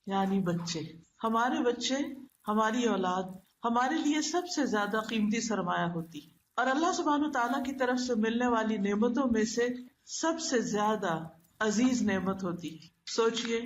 یعنی بچے، ہمارے بچے، ہماری اولاد ہمارے لیے سب سے زیادہ قیمتی سرمایہ ہوتی ہے، اور اللہ سبحانہ وتعالیٰ کی طرف سے ملنے والی نعمتوں میں سے سب سے زیادہ عزیز نعمت ہوتی ہے۔ سوچئے،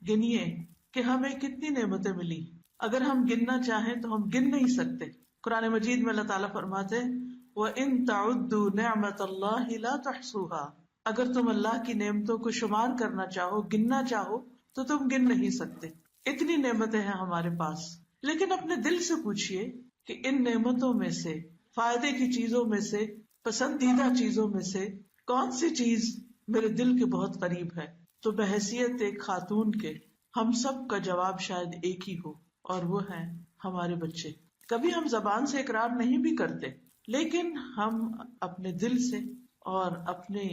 گنیے کہ ہمیں کتنی نعمتیں ملی، اگر ہم گننا چاہیں تو ہم گن نہیں سکتے۔ قرآن مجید میں اللہ تعالیٰ فرماتے ہیں وَإِن تَعُدُّوا نِعْمَةَ اللَّهِ لَا تُحْصُوهَا، اگر تم اللہ کی نعمتوں کو شمار کرنا چاہو، گننا چاہو تو تم گن نہیں سکتے، اتنی نعمتیں ہیں ہمارے پاس۔ لیکن اپنے دل سے پوچھئے کہ ان نعمتوں میں سے، فائدے کی چیزوں میں سے، پسندیدہ چیزوں میں سے کون سی چیز میرے دل کے بہت قریب ہے؟ تو بحیثیت ایک خاتون کے ہم سب کا جواب شاید ایک ہی ہو، اور وہ ہے ہمارے بچے۔ کبھی ہم زبان سے اقرار نہیں بھی کرتے، لیکن ہم اپنے دل سے اور اپنے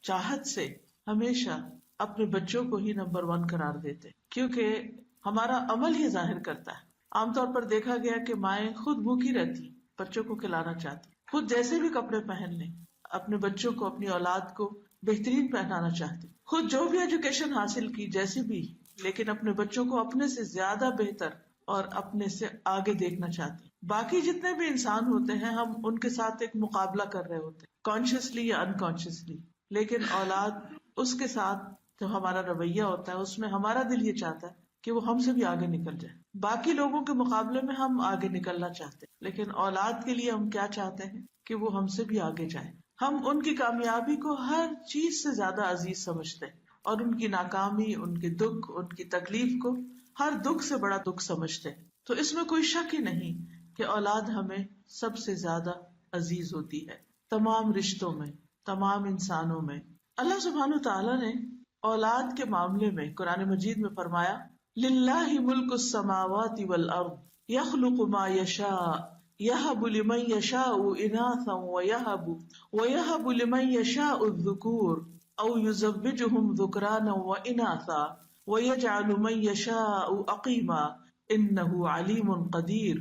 چاہت سے ہمیشہ اپنے بچوں کو ہی نمبر 1 قرار دیتے، کیونکہ ہمارا عمل یہ ظاہر کرتا ہے۔ عام طور پر دیکھا گیا کہ مائیں خود بھوکی رہتی، بچوں کو کھلانا چاہتی، خود جیسے بھی کپڑے پہن لیں، اپنے بچوں کو، اپنی اولاد کو بہترین پہنانا چاہتی، خود جو بھی ایجوکیشن حاصل کی جیسی بھی، لیکن اپنے بچوں کو اپنے سے زیادہ بہتر اور اپنے سے آگے دیکھنا چاہتی۔ باقی جتنے بھی انسان ہوتے ہیں ہم ان کے ساتھ ایک مقابلہ کر رہے ہوتے ہیں، کانشیسلی یا انکانشیسلی، لیکن اولاد، اس کے ساتھ جو ہمارا رویہ ہوتا ہے اس میں ہمارا دل یہ چاہتا ہے کہ وہ ہم سے بھی آگے نکل جائے۔ باقی لوگوں کے مقابلے میں ہم آگے نکلنا چاہتے ہیں، لیکن اولاد کے لیے ہم کیا چاہتے ہیں کہ وہ ہم سے بھی آگے جائے۔ ہم ان کی کامیابی کو ہر چیز سے زیادہ عزیز سمجھتے ہیں، اور ان کی ناکامی، ان کے دکھ، ان کی تکلیف کو ہر دکھ سے بڑا دکھ سمجھتے ہیں۔ تو اس میں کوئی شک ہی نہیں کہ اولاد ہمیں سب سے زیادہ عزیز ہوتی ہے، تمام رشتوں میں، تمام انسانوں میں۔ اللہ سبحانہ تعالیٰ نے اولاد کے معاملے میں قرآن مجید میں فرمایا للہ ملک السماوات والارض یخلق ما یشاء یہب لمن یشاء اناثا ویہب لمن یشاء الذکور او یزوجہم ذکرانا واناثا ویجعل من یشاء عقیما انہ علیم قدیر۔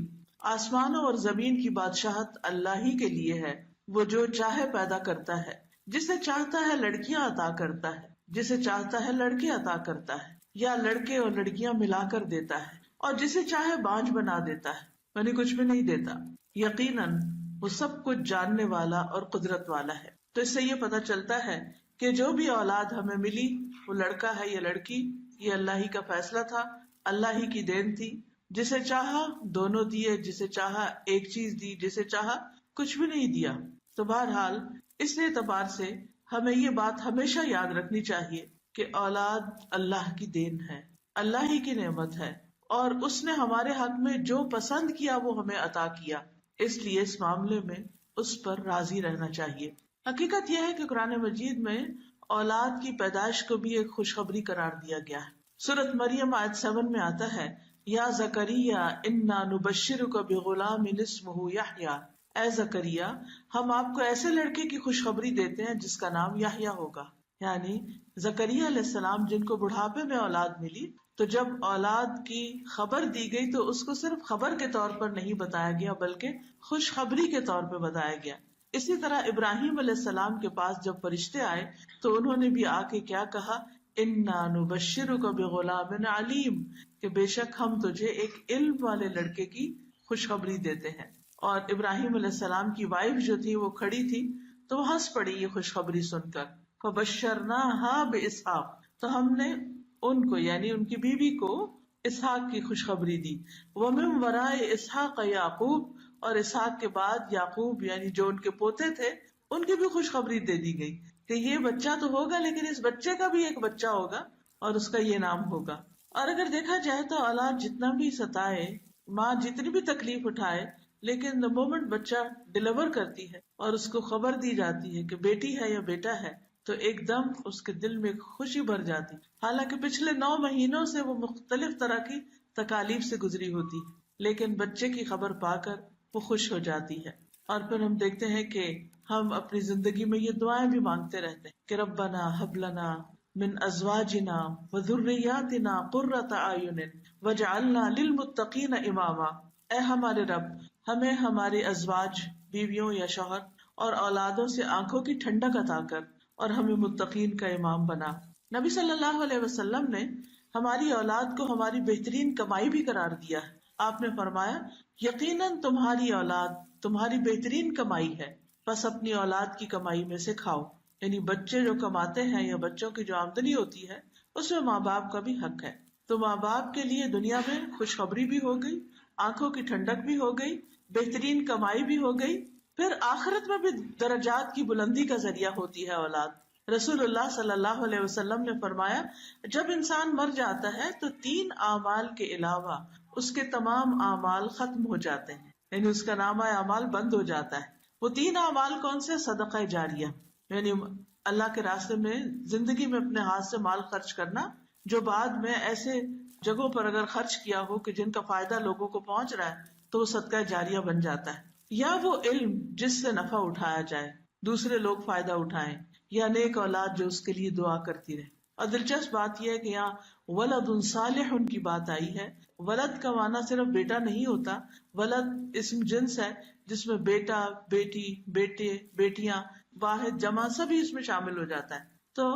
آسمانوں اور زمین کی بادشاہت اللہ ہی کے لیے ہے، وہ جو چاہے پیدا کرتا ہے، جسے چاہتا ہے لڑکیاں عطا کرتا ہے، جسے چاہتا ہے لڑکے عطا کرتا ہے، یا لڑکے اور لڑکیاں ملا کر دیتا ہے، اور جسے چاہے بانجھ بنا دیتا ہے، یعنی کچھ بھی نہیں دیتا۔ یقیناً وہ سب کچھ جاننے والا اور قدرت والا ہے۔ تو اس سے یہ پتہ چلتا ہے کہ جو بھی اولاد ہمیں ملی، وہ لڑکا ہے یا لڑکی، یہ اللہ ہی کا فیصلہ تھا، اللہ ہی کی دین تھی۔ جسے چاہا دونوں دیے، جسے چاہا ایک چیز دی، جسے چاہا کچھ بھی نہیں دیا۔ تو بہرحال اس اعتبار سے ہمیں یہ بات ہمیشہ یاد رکھنی چاہیے کہ اولاد اللہ کی دین ہے، اللہ ہی کی نعمت ہے، اور اس نے ہمارے حق میں جو پسند کیا وہ ہمیں عطا کیا، اس لیے اس معاملے میں اس پر راضی رہنا چاہیے۔ حقیقت یہ ہے کہ قرآن مجید میں اولاد کی پیدائش کو بھی ایک خوشخبری قرار دیا گیا ہے۔ سورۃ مریم آیت 7 میں آتا ہے یا زکریا انا نبشرک بغلام اسمہ یحییٰ، اے زکریا ہم آپ کو ایسے لڑکے کی خوشخبری دیتے ہیں جس کا نام یحییٰ ہوگا۔ یعنی زکریا علیہ السلام جن کو بڑھاپے میں اولاد ملی، تو جب اولاد کی خبر دی گئی تو اس کو صرف خبر کے طور پر نہیں بتایا گیا بلکہ خوشخبری کے طور پہ بتایا گیا۔ اسی طرح ابراہیم علیہ السلام کے پاس جب فرشتے آئے تو انہوں نے بھی آ کے کیا کہا، انا نبشرک بغلام علیم، کہ بے شک ہم تجھے ایک علم والے لڑکے کی خوشخبری دیتے ہیں۔ اور ابراہیم علیہ السلام کی وائف جو تھی وہ کھڑی تھی تو وہ ہنس پڑی یہ خوشخبری سن کر، فبشرناها باسحاق، تو ہم نے ان کو یعنی ان کی بیوی کو اسحاق کی خوشخبری دی، ومن وراء اسحاق یعقوب، اور اسحاق کے بعد یعقوب یعنی جو ان کے پوتے تھے ان کی بھی خوشخبری دے دی گئی کہ یہ بچہ تو ہوگا لیکن اس بچے کا بھی ایک بچہ ہوگا اور اس کا یہ نام ہوگا۔ اور اگر دیکھا جائے تو اولاد جتنا بھی ستائے، ماں جتنی بھی تکلیف اٹھائے، لیکن the moment بچہ ڈیلیور کرتی ہے اور اس کو خبر دی جاتی ہے کہ بیٹی ہے یا بیٹا ہے تو ایک دم اس کے دل میں خوشی بھر جاتی، حالانکہ پچھلے 9 مہینوں سے وہ مختلف طرح کی تکالیف سے گزری ہوتی، لیکن بچے کی خبر پا کر وہ خوش ہو جاتی ہے۔ اور پھر ہم دیکھتے ہیں کہ ہم اپنی زندگی میں یہ دعائیں بھی مانگتے رہتے ہیں کہ ربنا ہب لنا من ازواجنا وذریاتنا قرۃ اعین واجعلنا للمتقین اماما، اے ہمارے رب ہمیں ہمارے ازواج، بیویوں یا شوہر اور اولادوں سے آنکھوں کی ٹھنڈک عطا کر اور ہمیں متقین کا امام بنا۔ نبی صلی اللہ علیہ وسلم نے ہماری اولاد کو ہماری بہترین کمائی بھی قرار دیا ہے. آپ نے فرمایا یقیناً تمہاری اولاد تمہاری بہترین کمائی ہے، بس اپنی اولاد کی کمائی میں سے کھاؤ. یعنی بچے جو کماتے ہیں یا بچوں کی جو آمدنی ہوتی ہے اس میں ماں باپ کا بھی حق ہے. تو ماں باپ کے لیے دنیا میں خوشخبری بھی ہو گئی، آنکھوں کی ٹھنڈک بھی ہو گئی، بہترین کمائی بھی ہو گئی، پھر آخرت میں بھی درجات کی بلندی کا ذریعہ ہوتی ہے اولاد. رسول اللہ صلی اللہ علیہ وسلم نے فرمایا جب انسان مر جاتا ہے تو 3 اعمال کے علاوہ اس کے تمام اعمال ختم ہو جاتے ہیں، یعنی اس کا نامہ اعمال بند ہو جاتا ہے. وہ 3 اعمال کون سے؟ صدقہ جاریہ، یعنی اللہ کے راستے میں زندگی میں اپنے ہاتھ سے مال خرچ کرنا جو بعد میں ایسے جگہوں پر اگر خرچ کیا ہو کہ جن کا فائدہ لوگوں کو پہنچ رہا ہے تو وہ صدقہ جاریہ بن جاتا ہے. یا وہ علم جس سے نفع اٹھایا جائے، دوسرے لوگ فائدہ اٹھائیں، یا نیک اولاد جو اس کے لیے دعا کرتی رہے. اور دلچسپ بات یہ ہے کہ یہاں ولد صالح کی بات آئی ہے. ولد کا معنی صرف بیٹا نہیں ہوتا، ولد اسم جنس ہے جس میں بیٹا، بیٹی، بیٹے، بیٹیاں، واحد، جمع سبھی اس میں شامل ہو جاتا ہے. تو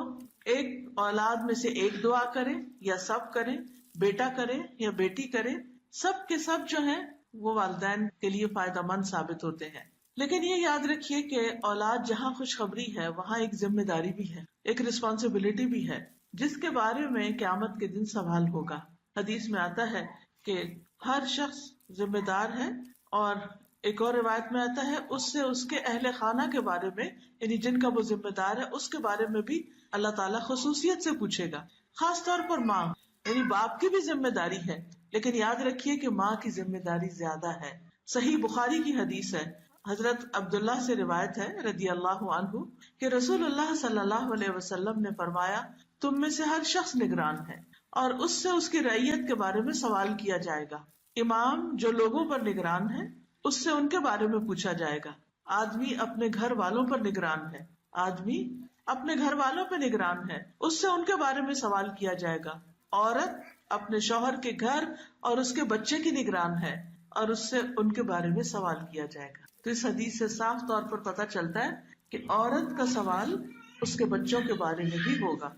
ایک اولاد میں سے ایک دعا کرے یا سب کریں، بیٹا کرے یا بیٹی کرے، سب کے سب جو ہیں وہ والدین کے لیے فائدہ مند ثابت ہوتے ہیں. لیکن یہ یاد رکھیے کہ اولاد جہاں خوشخبری ہے وہاں ایک ذمہ داری بھی ہے، ایک رسپانسبلٹی بھی ہے جس کے بارے میں قیامت کے دن سوال ہوگا. حدیث میں آتا ہے کہ ہر شخص ذمہ دار ہے، اور ایک اور روایت میں آتا ہے اس سے اس کے اہل خانہ کے بارے میں، یعنی جن کا وہ ذمہ دار ہے اس کے بارے میں بھی اللہ تعالیٰ خصوصیت سے پوچھے گا. خاص طور پر ماں، یعنی باپ کی بھی ذمہ داری ہے لیکن یاد رکھیے کہ ماں کی ذمہ داری زیادہ ہے. صحیح بخاری کی حدیث ہے، حضرت عبداللہ سے روایت ہے رضی اللہ عنہ کہ رسول اللہ صلی اللہ علیہ وسلم نے فرمایا تم میں سے ہر شخص نگران ہے اور اس سے اس کی رعیت کے بارے میں سوال کیا جائے گا. امام جو لوگوں پر نگران ہے اس سے ان کے بارے میں پوچھا جائے گا. آدمی اپنے گھر والوں پر نگران ہے، آدمی اپنے گھر والوں پہ نگران ہے، اس سے ان کے بارے میں سوال کیا جائے گا. عورت اپنے شوہر کے گھر اور اس کے بچے کی نگران ہے اور اس سے ان کے بارے میں سوال کیا جائے گا. تو اس حدیث سے صاف طور پر پتہ چلتا ہے کہ عورت کا سوال اس کے بچوں کے بارے میں بھی ہوگا،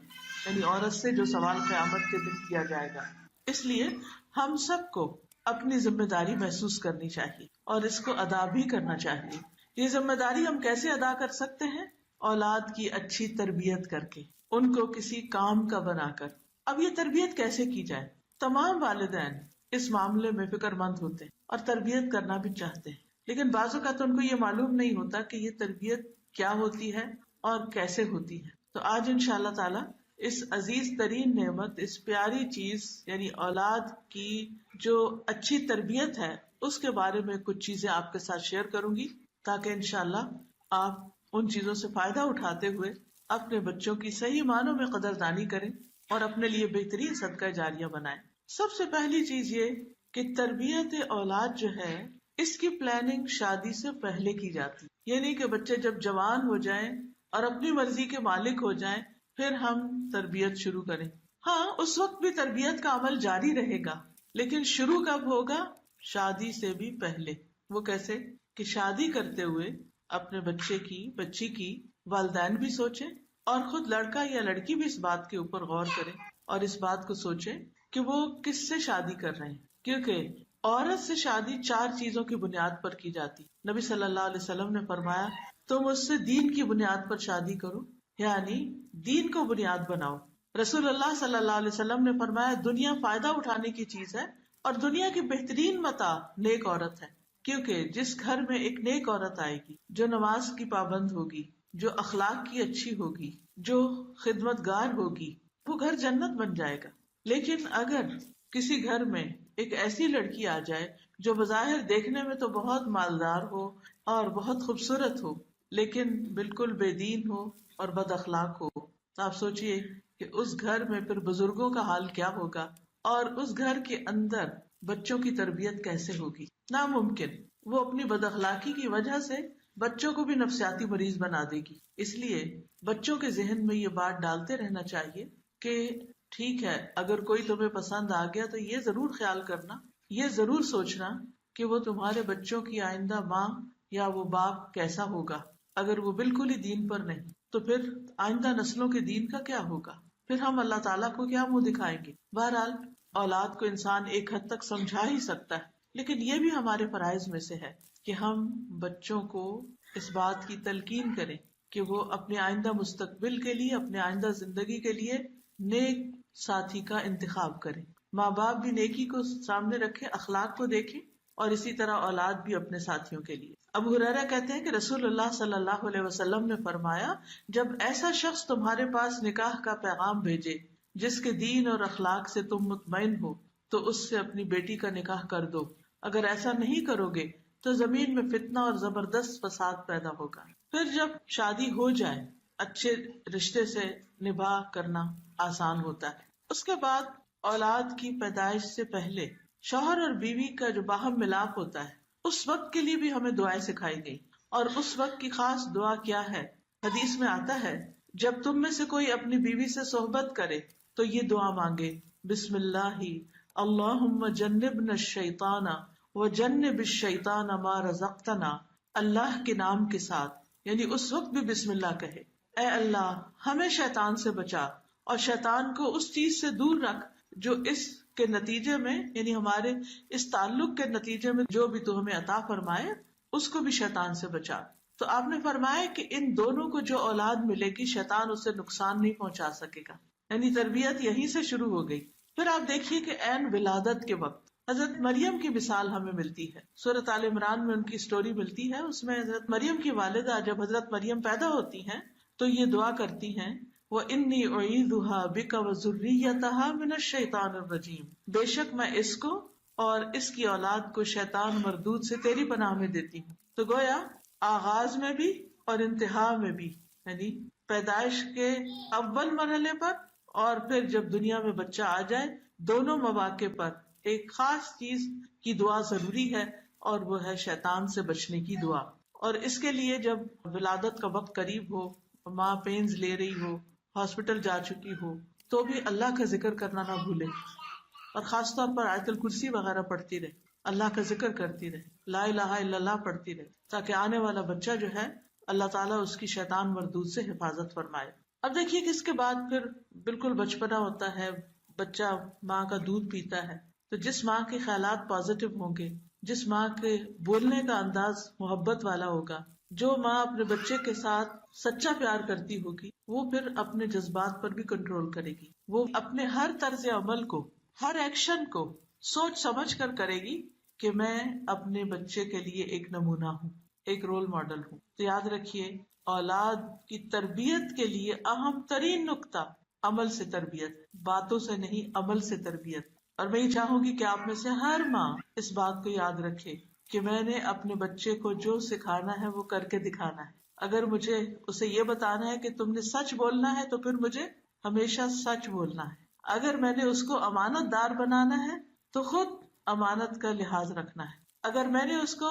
یعنی عورت سے جو سوال قیامت کے دن کیا جائے گا. اس لیے ہم سب کو اپنی ذمہ داری محسوس کرنی چاہیے اور اس کو ادا بھی کرنا چاہیے. یہ ذمہ داری ہم کیسے ادا کر سکتے ہیں؟ اولاد کی اچھی تربیت کر کے، ان کو کسی کام کا بنا کر. اب یہ تربیت کیسے کی جائے؟ تمام والدین اس معاملے میں فکر مند ہوتے ہیں اور تربیت کرنا بھی چاہتے ہیں، لیکن بعض اوقات ان کو یہ معلوم نہیں ہوتا کہ یہ تربیت کیا ہوتی ہے اور کیسے ہوتی ہے. تو آج انشاءاللہ تعالی اس عزیز ترین نعمت، اس پیاری چیز یعنی اولاد کی جو اچھی تربیت ہے اس کے بارے میں کچھ چیزیں آپ کے ساتھ شیئر کروں گی تاکہ انشاءاللہ آپ ان چیزوں سے فائدہ اٹھاتے ہوئے اپنے بچوں کی صحیح معنوں میں قدردانی کریں اور اپنے لیے بہترین صدقہ جاریہ بنائیں. سب سے پہلی چیز یہ کہ تربیت اولاد جو ہے اس کی پلاننگ شادی سے پہلے کی جاتی، یہ نہیں کہ بچے جب جوان ہو جائیں اور اپنی مرضی کے مالک ہو جائیں پھر ہم تربیت شروع کریں. ہاں اس وقت بھی تربیت کا عمل جاری رہے گا لیکن شروع کب ہوگا؟ شادی سے بھی پہلے. وہ کیسے؟ کہ شادی کرتے ہوئے اپنے بچے کی، بچی کی والدین بھی سوچیں اور خود لڑکا یا لڑکی بھی اس بات کے اوپر غور کریں اور اس بات کو سوچیں کہ وہ کس سے شادی کر رہے ہیں. کیونکہ عورت سے شادی 4 چیزوں کی بنیاد پر کی جاتی. نبی صلی اللہ علیہ وسلم نے فرمایا تم اس سے دین کی بنیاد پر شادی کرو، یعنی دین کو بنیاد بناؤ. رسول اللہ صلی اللہ علیہ وسلم نے فرمایا دنیا فائدہ اٹھانے کی چیز ہے اور دنیا کی بہترین متاع نیک عورت ہے، کیونکہ جس گھر میں ایک نیک عورت آئے گی جو نماز کی پابند ہوگی، جو اخلاق کی اچھی ہوگی، جو خدمت گار ہوگی، وہ گھر جنت بن جائے گا. لیکن اگر کسی گھر میں ایک ایسی لڑکی آ جائے جو بظاہر دیکھنے میں تو بہت مالدار ہو اور بہت خوبصورت ہو لیکن بالکل بے دین ہو اور بد اخلاق ہو، تو آپ سوچئے کہ اس گھر میں پھر بزرگوں کا حال کیا ہوگا اور اس گھر کے اندر بچوں کی تربیت کیسے ہوگی؟ ناممکن. وہ اپنی بد اخلاقی کی وجہ سے بچوں کو بھی نفسیاتی مریض بنا دے گی. اس لیے بچوں کے ذہن میں یہ بات ڈالتے رہنا چاہیے کہ ٹھیک ہے اگر کوئی تمہیں پسند آ گیا تو یہ ضرور خیال کرنا، یہ ضرور سوچنا کہ وہ تمہارے بچوں کی آئندہ ماں یا وہ باپ کیسا ہوگا. اگر وہ بالکل ہی دین پر نہیں تو پھر آئندہ نسلوں کے دین کا کیا ہوگا؟ پھر ہم اللہ تعالیٰ کو کیا منہ دکھائیں گے؟ بہرحال اولاد کو انسان ایک حد تک سمجھا ہی سکتا ہے، لیکن یہ بھی ہمارے فرائض میں سے ہے کہ ہم بچوں کو اس بات کی تلقین کریں کہ وہ اپنے آئندہ مستقبل کے لیے، اپنے آئندہ زندگی کے لیے نیک ساتھی کا انتخاب کریں. ماں باپ بھی نیکی کو سامنے رکھے، اخلاق کو دیکھیں، اور اسی طرح اولاد بھی اپنے ساتھیوں کے لیے. ابو ہریرہ کہتے ہیں کہ رسول اللہ صلی اللہ علیہ وسلم نے فرمایا، جب ایسا شخص تمہارے پاس نکاح کا پیغام بھیجے جس کے دین اور اخلاق سے تم مطمئن ہو تو اس سے اپنی بیٹی کا نکاح کر دو. اگر ایسا نہیں کرو گے تو زمین میں فتنہ اور زبردست فساد پیدا ہوگا. پھر جب شادی ہو جائے اچھے رشتے سے نباہ کرنا آسان ہوتا ہے. اس کے بعد اولاد کی پیدائش سے پہلے شوہر اور بیوی کا جو باہم ملاپ ہوتا ہے، اس وقت کے لیے بھی ہمیں دعائیں سکھائی گئی. اور اس وقت کی خاص دعا کیا ہے؟ حدیث میں آتا ہے، جب تم میں سے کوئی اپنی بیوی سے صحبت کرے تو یہ دعا مانگے، بسم اللہ اللہم جنبنا الشیطان وجنب الشیطان ما رزقتنا. اللہ کے نام کے ساتھ، یعنی اس وقت بھی بسم اللہ کہے، اے اللہ ہمیں شیطان سے بچا اور شیطان کو اس چیز سے دور رکھ جو اس کے نتیجے میں، یعنی ہمارے اس تعلق کے نتیجے میں جو بھی تو ہمیں عطا فرمائے اس کو بھی شیطان سے بچا. تو آپ نے فرمایا کہ ان دونوں کو جو اولاد ملے گی شیطان اسے نقصان نہیں پہنچا سکے گا، یعنی تربیت یہیں سے شروع ہو گئی. پھر آپ دیکھیے کہ عین ولادت کے وقت حضرت مریم کی مثال ہمیں ملتی ہے. سورۃ آل عمران میں ان کی سٹوری ملتی ہے. اس میں حضرت مریم کی والدہ جب حضرت مریم پیدا ہوتی ہیں تو یہ دعا کرتی ہیں، وَإِنِّي أُعِيذُهَا بِكَ وَذُرِّيَّتَهَا مِنَ الشَّيْطَانِ الرَّجِيمِ. بے شک میں اس کو اور اس کی اولاد کو شیطان مردود سے تیری پناہ میں دیتی ہوں. تو گویا آغاز میں بھی اور انتہا میں بھی، یعنی پیدائش کے اول مرحلے پر اور پھر جب دنیا میں بچہ آ جائے، دونوں مواقع پر ایک خاص چیز کی دعا ضروری ہے، اور وہ ہے شیطان سے بچنے کی دعا. اور اس کے لیے جب ولادت کا وقت قریب ہو، ماں پینز لے رہی ہو، ہاسپٹل جا چکی ہو، تو بھی اللہ کا ذکر کرنا نہ بھولے، اور خاص طور پر آیت الکرسی وغیرہ پڑھتی رہے، اللہ کا ذکر کرتی رہے، لا الہ الا اللہ پڑھتی رہے، تاکہ آنے والا بچہ جو ہے اللہ تعالیٰ اس کی شیطان مردود سے حفاظت فرمائے. اب دیکھیے کہ اس کے بعد پھر بالکل بچپنا ہوتا ہے، بچہ ماں کا دودھ پیتا ہے. تو جس ماں کے خیالات پازیٹو ہوں گے، جس ماں کے بولنے کا انداز محبت والا ہوگا، جو ماں اپنے بچے کے ساتھ سچا پیار کرتی ہوگی، وہ پھر اپنے جذبات پر بھی کنٹرول کرے گی. وہ اپنے ہر طرز عمل کو، ہر ایکشن کو سوچ سمجھ کر کرے گی کہ میں اپنے بچے کے لیے ایک نمونہ ہوں، ایک رول ماڈل ہوں. تو یاد رکھیے، اولاد کی تربیت کے لیے اہم ترین نقطہ عمل سے تربیت، باتوں سے نہیں، عمل سے تربیت. اور میں یہ چاہوں گی کہ آپ میں سے ہر ماں اس بات کو یاد رکھے کہ میں نے اپنے بچے کو جو سکھانا ہے وہ کر کے دکھانا ہے. اگر مجھے اسے یہ بتانا ہے کہ تم نے سچ بولنا ہے تو پھر مجھے ہمیشہ سچ بولنا ہے. اگر میں نے اس کو امانت دار بنانا ہے تو خود امانت کا لحاظ رکھنا ہے. اگر میں نے اس کو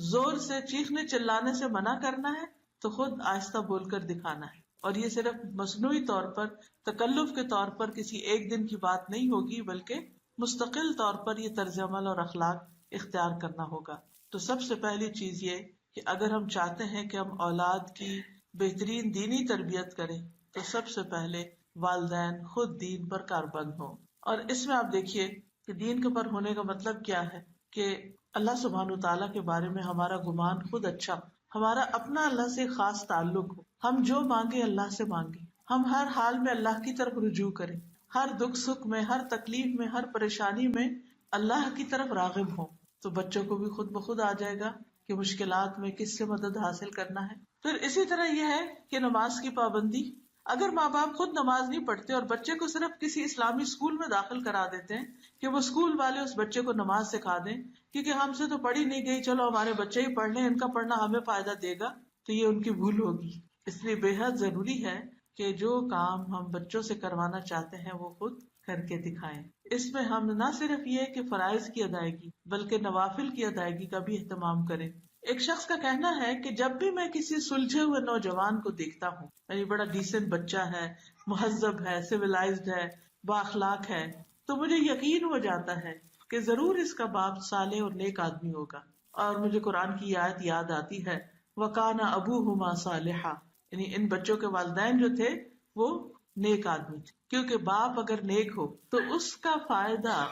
زور سے چیخنے چلانے سے منع کرنا ہے تو خود آہستہ بول کر دکھانا ہے. اور یہ صرف مصنوعی طور پر، تکلف کے طور پر کسی ایک دن کی بات نہیں ہوگی، بلکہ مستقل طور پر یہ طرز عمل اور اخلاق اختیار کرنا ہوگا. تو سب سے پہلی چیز یہ کہ اگر ہم چاہتے ہیں کہ ہم اولاد کی بہترین دینی تربیت کریں تو سب سے پہلے والدین خود دین پر کاربند ہوں. اور اس میں آپ دیکھیے کہ دین کے پر ہونے کا مطلب کیا ہے کہ اللہ سبحانہ تعالیٰ کے بارے میں ہمارا گمان خود اچھا، ہمارا اپنا اللہ سے خاص تعلق ہو. ہم جو مانگے اللہ سے مانگے، ہم ہر حال میں اللہ کی طرف رجوع کریں، ہر دکھ سکھ میں، ہر تکلیف میں، ہر پریشانی میں اللہ کی طرف راغب ہوں. تو بچوں کو بھی خود بخود آ جائے گا کہ مشکلات میں کس سے مدد حاصل کرنا ہے. پھر اسی طرح یہ ہے کہ نماز کی پابندی. اگر ماں باپ خود نماز نہیں پڑھتے اور بچے کو صرف کسی اسلامی اسکول میں داخل کرا دیتے ہیں کہ وہ اسکول والے اس بچے کو نماز سکھا دیں کیونکہ ہم سے تو پڑھی نہیں گئی، چلو ہمارے بچے ہی پڑھ لیں، ان کا پڑھنا ہمیں فائدہ دے گا، تو یہ ان کی بھول ہوگی. اس لیے بے حد ضروری ہے کہ جو کام ہم بچوں سے کروانا چاہتے ہیں وہ خود کر کے دکھائیں. اس میں ہم نہ صرف یہ کہ فرائض کی ادائیگی بلکہ نوافل کی ادائیگی کا بھی اہتمام کریں. ایک شخص کا کہنا ہے کہ جب بھی میں کسی سلجھے ہوئے نوجوان کو دیکھتا ہوں، یعنی بڑا ڈیسنٹ بچہ ہے، مہذب ہے، سویلائزڈ ہے، بااخلاق ہے، تو مجھے یقین ہو جاتا ہے کہ ضرور اس کا باپ صالح اور نیک آدمی ہوگا. اور مجھے قرآن کی آیت یاد آتی ہے، وَكَانَ أَبُوهُمَا صَالِحًا، یعنی ان بچوں کے والدین جو تھے وہ نیک آدمی تھے، کیونکہ باپ اگر نیک ہو تو اس کا فائدہ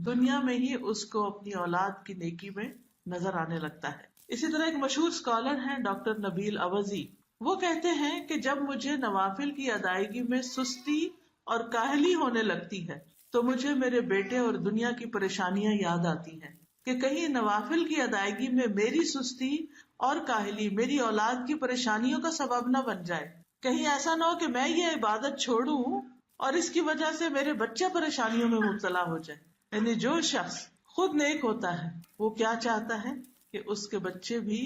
دنیا میں ہی اس کو اپنی اولاد کی نیکی میں نظر آنے لگتا ہے۔ اسی طرح ایک مشہور اسکالر ہیں ڈاکٹر نبیل اوزی، وہ کہتے ہیں کہ جب مجھے نوافل کی ادائیگی میں سستی اور کاہلی ہونے لگتی ہے تو مجھے میرے بیٹے اور دنیا کی پریشانیاں یاد آتی ہیں کہ کہیں نوافل کی ادائیگی میں میری سستی اور کاہلی میری اولاد کی پریشانیوں کا سبب نہ بن جائے، کہیں ایسا نہ ہو کہ میں یہ عبادت چھوڑوں اور اس کی وجہ سے میرے بچے پریشانیوں میں مبتلا ہو جائے۔ یعنی جو شخص خود نیک ہوتا ہے وہ کیا چاہتا ہے کہ اس کے بچے بھی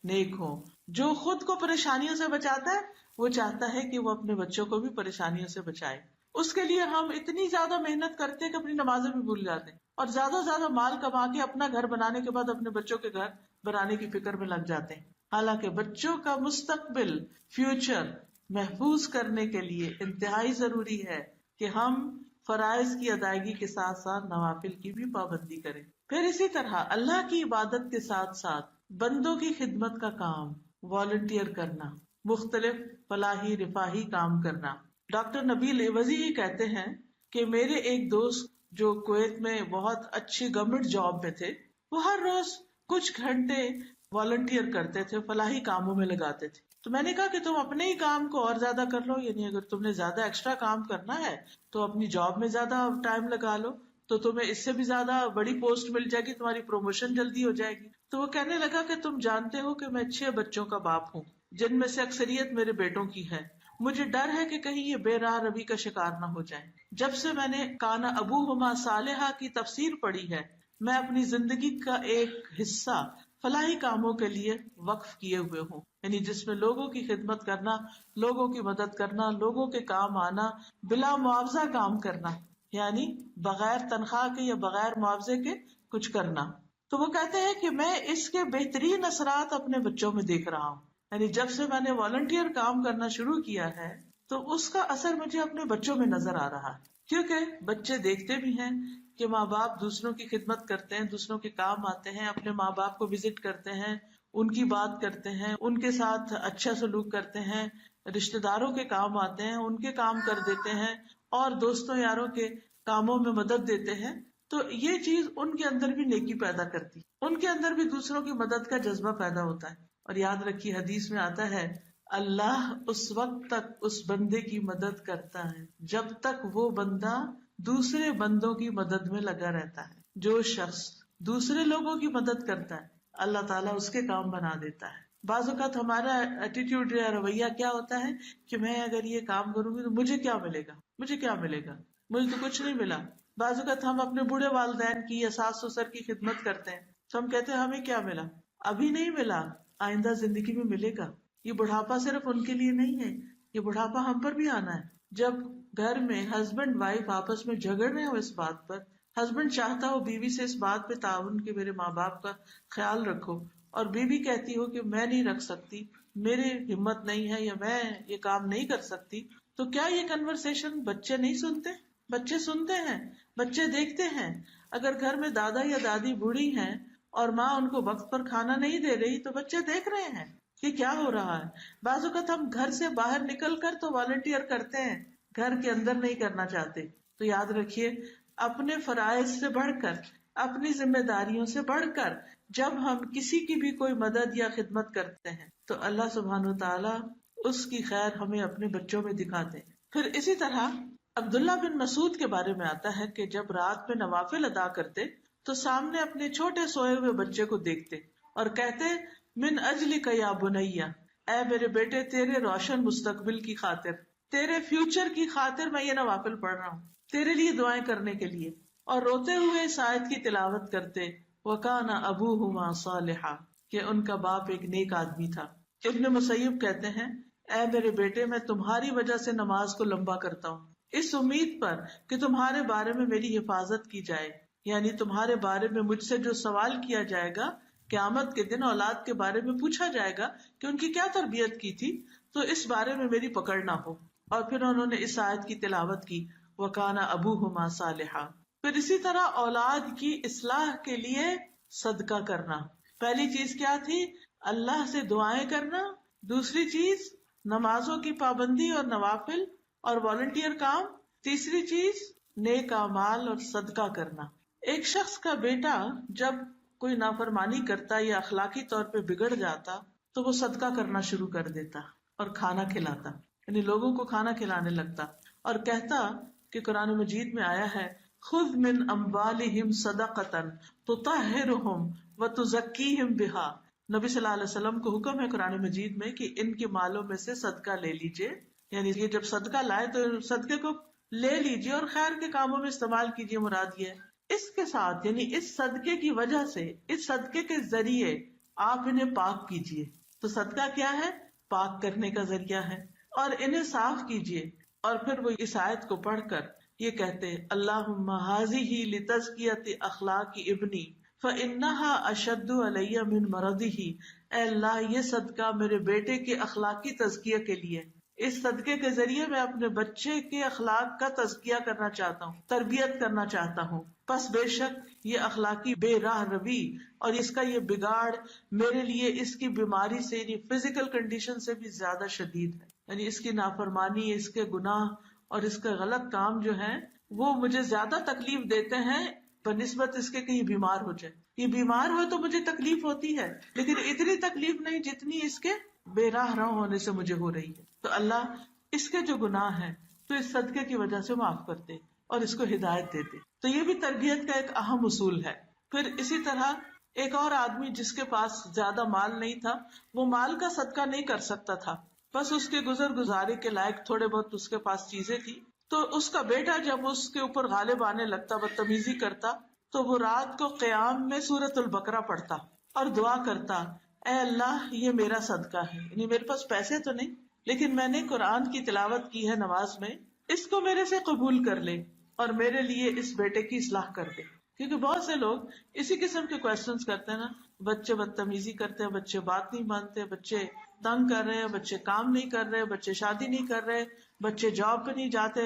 نیک ہوں، جو خود کو پریشانیوں سے بچاتا ہے وہ چاہتا ہے کہ وہ اپنے بچوں کو بھی پریشانیوں سے بچائے۔ اس کے لیے ہم اتنی زیادہ محنت کرتے ہیں کہ اپنی نمازیں بھی بھول جاتے ہیں، اور زیادہ سے زیادہ مال کما کے اپنا گھر بنانے کے بعد اپنے بچوں کے گھر بنانے کی فکر میں لگ جاتے ہیں، حالانکہ بچوں کا مستقبل، فیوچر محفوظ کرنے کے لیے انتہائی ضروری ہے کہ ہم فرائض کی ادائیگی کے ساتھ ساتھ نوافل کی بھی پابندی کریں۔ پھر اسی طرح اللہ کی عبادت کے ساتھ ساتھ بندوں کی خدمت کا کام، والنٹیئر کرنا، مختلف فلاحی رفاہی کام کرنا۔ ڈاکٹر نبیل اوزی یہ کہتے ہیں کہ میرے ایک دوست جو کویت میں بہت اچھی گورنمنٹ جاب میں تھے، وہ ہر روز کچھ گھنٹے والنٹیئر کرتے تھے، فلاحی کاموں میں لگاتے تھے۔ تو میں نے کہا کہ تم اپنے ہی کام کو اور زیادہ کر لو، یعنی اگر تم نے زیادہ ایکسٹرا کام کرنا ہے تو اپنی جاب میں زیادہ ٹائم لگا لو، تو تمہیں اس سے بھی زیادہ بڑی پوسٹ مل جائے گی، تمہاری پروموشن جلدی ہو جائے گی۔ تو وہ کہنے لگا کہ تم جانتے ہو کہ میں 6 بچوں کا باپ ہوں، جن میں سے اکثریت میرے بیٹوں کی ہے، مجھے ڈر ہے کہ کہیں یہ بے راہ روی کا شکار نہ ہو جائیں۔ جب سے میں نے کانا ابوہما صالحہ کی تفسیر پڑھی ہے، میں اپنی زندگی کا ایک حصہ فلاحی کاموں کے لیے وقف کیے ہوئے ہوں، یعنی جس میں لوگوں کی خدمت کرنا، لوگوں کی مدد کرنا، لوگوں کے کام آنا، بلا معاوضہ کام کرنا، یعنی بغیر تنخواہ کے یا بغیر معاوضے کے کچھ کرنا۔ تو وہ کہتے ہیں کہ میں اس کے بہترین اثرات اپنے بچوں میں دیکھ رہا ہوں، یعنی جب سے میں نے والنٹیئر کام کرنا شروع کیا ہے تو اس کا اثر مجھے اپنے بچوں میں نظر آ رہا ہے، کیونکہ بچے دیکھتے بھی ہیں کہ ماں باپ دوسروں کی خدمت کرتے ہیں، دوسروں کے کام آتے ہیں، اپنے ماں باپ کو وزٹ کرتے ہیں، ان کی بات کرتے ہیں، ان کے ساتھ اچھا سلوک کرتے ہیں، رشتہ داروں کے کام آتے ہیں، ان کے کام کر دیتے ہیں، اور دوستوں یاروں کے کاموں میں مدد دیتے ہیں۔ تو یہ چیز ان کے اندر بھی نیکی پیدا کرتی، ان کے اندر بھی دوسروں کی مدد کا جذبہ پیدا ہوتا ہے۔ اور یاد رکھیے حدیث میں آتا ہے اللہ اس وقت تک اس بندے کی مدد کرتا ہے جب تک وہ بندہ دوسرے بندوں کی مدد میں لگا رہتا ہے۔ جو شخص دوسرے لوگوں کی مدد کرتا ہے اللہ تعالیٰ اس کے کام بنا دیتا ہے۔ بعض اوقات ہمارا ایٹیٹیوڈ یا رویہ کیا ہوتا ہے کہ میں اگر یہ کام کروں گی تو مجھے کیا ملے گا، مجھے کیا ملے گا، مجھے تو کچھ نہیں ملا۔ بعض اوقات ہم اپنے بوڑھے والدین کی یا ساس سسر کی خدمت کرتے ہیں تو ہم کہتے ہیں ہمیں کیا ملا، ابھی نہیں ملا، آئندہ زندگی میں ملے گا۔ یہ بڑھاپا صرف ان کے لیے نہیں ہے، یہ بڑھاپا ہم پر بھی آنا ہے۔ جب گھر میں ہسبینڈ وائف آپس میں جھگڑ رہے ہو اس بات پر، ہسبینڈ چاہتا ہو بیوی سے اس بات پہ تعاون کہ میرے ماں باپ کا خیال رکھو، اور بیوی کہتی ہو کہ میں نہیں رکھ سکتی، میرے ہمت نہیں ہے، یا میں یہ کام نہیں کر سکتی، تو کیا یہ کنورسیشن بچے نہیں سنتے؟ بچے سنتے ہیں، بچے دیکھتے ہیں۔ اگر گھر میں دادا یا دادی بوڑھی ہیں اور ماں ان کو وقت پر کھانا نہیں دے رہی تو بچے دیکھ رہے ہیں کہ کیا ہو رہا ہے۔ بعض اوقات ہم گھر سے باہر نکل کر تو والنٹیئر کرتے ہیں، گھر کے اندر نہیں کرنا چاہتے۔ تو یاد رکھیے اپنے فرائض سے بڑھ کر، اپنی ذمہ داریوں سے بڑھ کر جب ہم کسی کی بھی کوئی مدد یا خدمت کرتے ہیں تو اللہ سبحانہ وتعالی اس کی خیر ہمیں اپنے بچوں میں دکھاتے ہیں۔ پھر اسی طرح عبداللہ بن مسعود کے بارے میں آتا ہے کہ جب رات میں نوافل ادا کرتے تو سامنے اپنے چھوٹے سوئے ہوئے بچے کو دیکھتے اور کہتے من اجلک یا بنیا، اے میرے بیٹے تیرے روشن مستقبل کی خاطر، تیرے فیوچر کی خاطر میں یہ نوافل پڑھ رہا ہوں، تیرے لیے دعائیں کرنے کے لیے۔ اور روتے ہوئے اس آیت کی تلاوت کرتے وَكَانَ أَبُوهُمَا صَالِحًا، کہ ان کا باپ ایک نیک آدمی تھا۔ ابن مسیب کہتے ہیں اے میرے بیٹے میں تمہاری وجہ سے نماز کو لمبا کرتا ہوں، اس امید پر کہ تمہارے بارے میں میری حفاظت کی جائے، یعنی تمہارے بارے میں مجھ سے جو سوال کیا جائے گا قیامت کے دن، اولاد کے بارے میں پوچھا جائے گا کہ ان کی کیا تربیت کی تھی، تو اس بارے میں میری پکڑ نہ ہو۔ اور پھر انہوں نے اس آیت کی تلاوت کی وَكَانَ أَبُوهُمَا صَالِحًا۔ پھر اسی طرح اولاد کی اصلاح کے لیے صدقہ کرنا۔ پہلی چیز کیا تھی؟ اللہ سے دعائیں کرنا۔ دوسری چیز نمازوں کی پابندی اور نوافل اور والنٹیئر کام. تیسری چیز نیک اعمال اور صدقہ کرنا. ایک شخص کا بیٹا جب کوئی نافرمانی کرتا یا اخلاقی طور پہ بگڑ جاتا تو وہ صدقہ کرنا شروع کر دیتا اور کھانا کھلاتا، یعنی لوگوں کو کھانا کھلانے لگتا اور کہتا کہ قرآن مجید میں آیا ہے خذ من اموالہم صدقۃ تطہرہم وتزکیہم بہا. نبی صلی اللہ علیہ وسلم کو حکم ہے قرآن مجید میں کہ ان کے مالوں میں سے صدقہ لے لیجئے، یعنی یہ جب صدقہ لائے تو صدقے کو لے لیجئے اور خیر کے کاموں میں استعمال کیجئے. مراد یہ ہے اس کے ساتھ، یعنی اس صدقے کی وجہ سے، اس صدقے کے ذریعے آپ انہیں پاک کیجئے. تو صدقہ کیا ہے؟ پاک کرنے کا ذریعہ ہے. اور انہیں صاف کیجئے. اور پھر وہ اس آیت کو پڑھ کر یہ کہتے اللہم ھذہ لتزکیۃ اخلاق ابنی فانھا اشد علی من مرضہ. اے اللہ یہ صدقہ میرے بیٹے کے اخلاقی تزکیہ کے لیے، اس صدقے کے ذریعے میں اپنے بچے کے اخلاق کا تزکیہ کرنا چاہتا ہوں، تربیت کرنا چاہتا ہوں. پس بے شک یہ اخلاقی بے راہ روی اور اس کا یہ بگاڑ میرے لیے اس کی بیماری سے، یعنی فزیکل کنڈیشن سے بھی زیادہ شدید ہے. یعنی اس کی نافرمانی، اس کے گناہ اور اس کا غلط کام جو ہے وہ مجھے زیادہ تکلیف دیتے ہیں بنسبت اس کے کہ یہ بیمار ہو جائے. یہ بیمار ہو تو مجھے تکلیف ہوتی ہے، لیکن اتنی تکلیف نہیں جتنی اس کے بے راہ رو ہونے سے مجھے ہو رہی ہے. تو اللہ اس کے جو گناہ ہیں تو اس صدقے کی وجہ سے معاف کرتے اور اس کو ہدایت دیتے. تو یہ بھی تربیت کا ایک اہم اصول ہے. پھر اسی طرح ایک اور آدمی جس کے پاس زیادہ مال نہیں تھا، وہ مال کا صدقہ نہیں کر سکتا تھا، بس اس کے گزر گزارے کے لائق تھوڑے بہت اس کے پاس چیزیں تھی. تو اس کا بیٹا جب اس کے اوپر غالب آنے لگتا، بدتمیزی کرتا، تو وہ رات کو قیام میں سورۃ البقرہ پڑھتا اور دعا کرتا اے اللہ یہ میرا صدقہ ہے، یعنی میرے پاس پیسے تو نہیں لیکن میں نے قرآن کی تلاوت کی ہے نماز میں، اس کو میرے سے قبول کر لے اور میرے لیے اس بیٹے کی اصلاح کر دے. کیونکہ بہت سے لوگ اسی قسم کے کوشچنز کرتے ہیں نا، بچے بدتمیزی کرتے ہیں، بچے بات نہیں مانتے، بچے تنگ کر رہے ہیں، بچے کام نہیں کر رہے، بچے شادی نہیں کر رہے، بچے جاب پہ نہیں جاتے.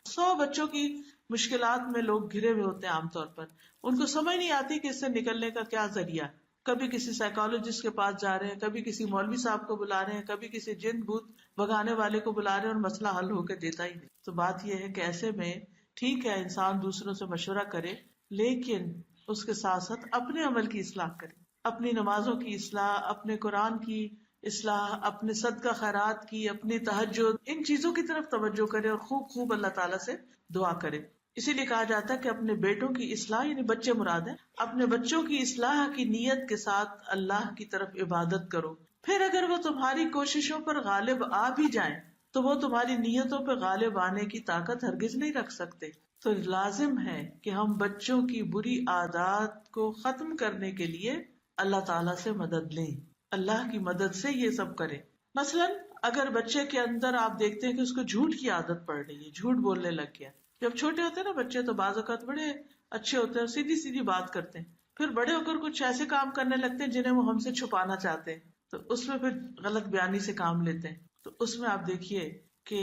100 بچوں کی مشکلات میں لوگ گھرے ہوئے ہوتے ہیں. عام طور پر ان کو سمجھ نہیں آتی کہ اس سے نکلنے کا کیا ذریعہ. کبھی کسی سائیکالوجسٹ کے پاس جا رہے ہیں، کبھی کسی مولوی صاحب کو بلا رہے ہیں، کبھی کسی جن بھوت بھگانے والے کو بلا رہے ہیں اور مسئلہ حل ہو کے دیتا ہی نہیں. تو بات یہ ہے کہ ایسے میں ٹھیک ہے انسان دوسروں سے مشورہ کرے، لیکن اس کے ساتھ ساتھ اپنے عمل کی اصلاح کرے، اپنی نمازوں کی اصلاح، اپنے قرآن کی اصلاح، اپنے صدقہ خیرات کی، اپنی تہجد، ان چیزوں کی طرف توجہ کرے اور خوب خوب اللہ تعالیٰ سے دعا کرے. اسی لیے کہا جاتا ہے کہ اپنے بیٹوں کی اصلاح، یعنی بچے مراد ہیں، اپنے بچوں کی اصلاح کی نیت کے ساتھ اللہ کی طرف عبادت کرو. پھر اگر وہ تمہاری کوششوں پر غالب آ بھی جائیں تو وہ تمہاری نیتوں پہ غالب آنے کی طاقت ہرگز نہیں رکھ سکتے. تو لازم ہے کہ ہم بچوں کی بری عادات کو ختم کرنے کے لیے اللہ تعالیٰ سے مدد لیں، اللہ کی مدد سے یہ سب کریں. مثلاً اگر بچے کے اندر آپ دیکھتے ہیں کہ اس کو جھوٹ کی عادت پڑ رہی ہے، جھوٹ بولنے لگ گیا. جب چھوٹے ہوتے ہیں نا بچے تو بعض اوقات بڑے اچھے ہوتے ہیں، سیدھی سیدھی بات کرتے ہیں، پھر بڑے ہو کر کچھ ایسے کام کرنے لگتے ہیں جنہیں وہ ہم سے چھپانا چاہتے ہیں، تو اس میں پھر غلط بیانی سے کام لیتے ہیں. تو اس میں آپ دیکھیے کہ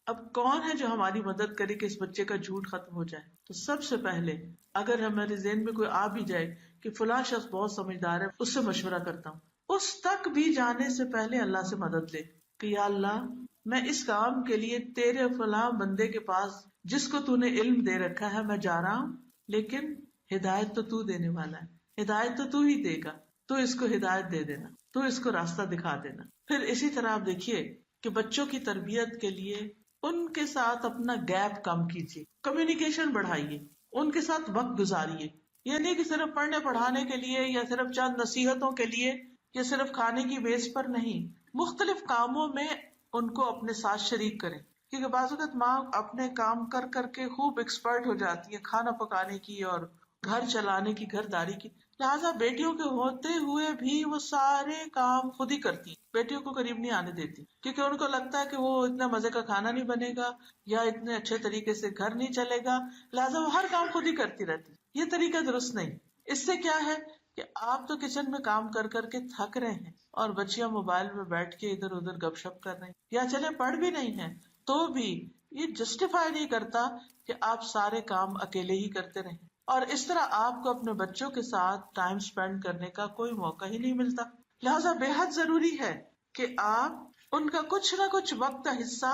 اب کون ہے جو ہماری مدد کرے کہ اس بچے کا جھوٹ ختم ہو جائے. تو سب سے پہلے اگر ہمارے ذہن میں کوئی آ بھی جائے کہ فلاں شخص بہت سمجھدار ہے، اس سے مشورہ کرتا ہوں، اس تک بھی جانے سے پہلے اللہ سے مدد لے کہ یا اللہ میں اس کام کے لیے تیرے فلاں بندے کے پاس جس کو تو نے علم دے رکھا ہے میں جا رہا ہوں، لیکن ہدایت تو تو دینے والا ہے، ہدایت تو ہی دے گا، تو اس کو ہدایت دے دینا، تو اس کو راستہ دکھا دینا. پھر اسی طرح آپ دیکھیے کہ بچوں کی تربیت کے لیے ان کے ساتھ اپنا گیپ کم کیجیے، کمیونیکیشن بڑھائیے، ان کے ساتھ وقت گزاریے. یہ نہیں کہ صرف پڑھنے پڑھانے کے لیے یا صرف چند نصیحتوں کے لیے یا صرف کھانے کی بیس پر نہیں، مختلف کاموں میں ان کو اپنے ساتھ شریک کریں. کیونکہ بعض اوقات ماں اپنے کام کر کر کے خوب ایکسپرٹ ہو جاتی ہے کھانا پکانے کی اور گھر چلانے کی، گھر داری کی، لہٰذا بیٹیوں کے ہوتے ہوئے بھی وہ سارے کام خود ہی کرتی، بیٹیوں کو قریب نہیں آنے دیتی، کیونکہ ان کو لگتا ہے کہ وہ اتنا مزے کا کھانا نہیں بنے گا یا اتنے اچھے طریقے سے گھر نہیں چلے گا، لہٰذا وہ ہر کام خود ہی کرتی رہتی. یہ طریقہ درست نہیں. اس سے کیا ہے کہ آپ تو کچن میں کام کر کر کے تھک رہے ہیں اور بچیاں موبائل میں بیٹھ کے ادھر ادھر گپ شپ کر رہے ہیں، یا چلے پڑھ بھی نہیں ہیں تو بھی یہ جسٹیفائی نہیں کرتا کہ آپ سارے کام اکیلے ہی کرتے رہیں. اور اس طرح آپ کو اپنے بچوں کے ساتھ ٹائم سپینڈ کرنے کا کوئی موقع ہی نہیں ملتا. لہٰذا بے حد ضروری ہے کہ آپ ان کا کچھ نہ کچھ وقت کا حصہ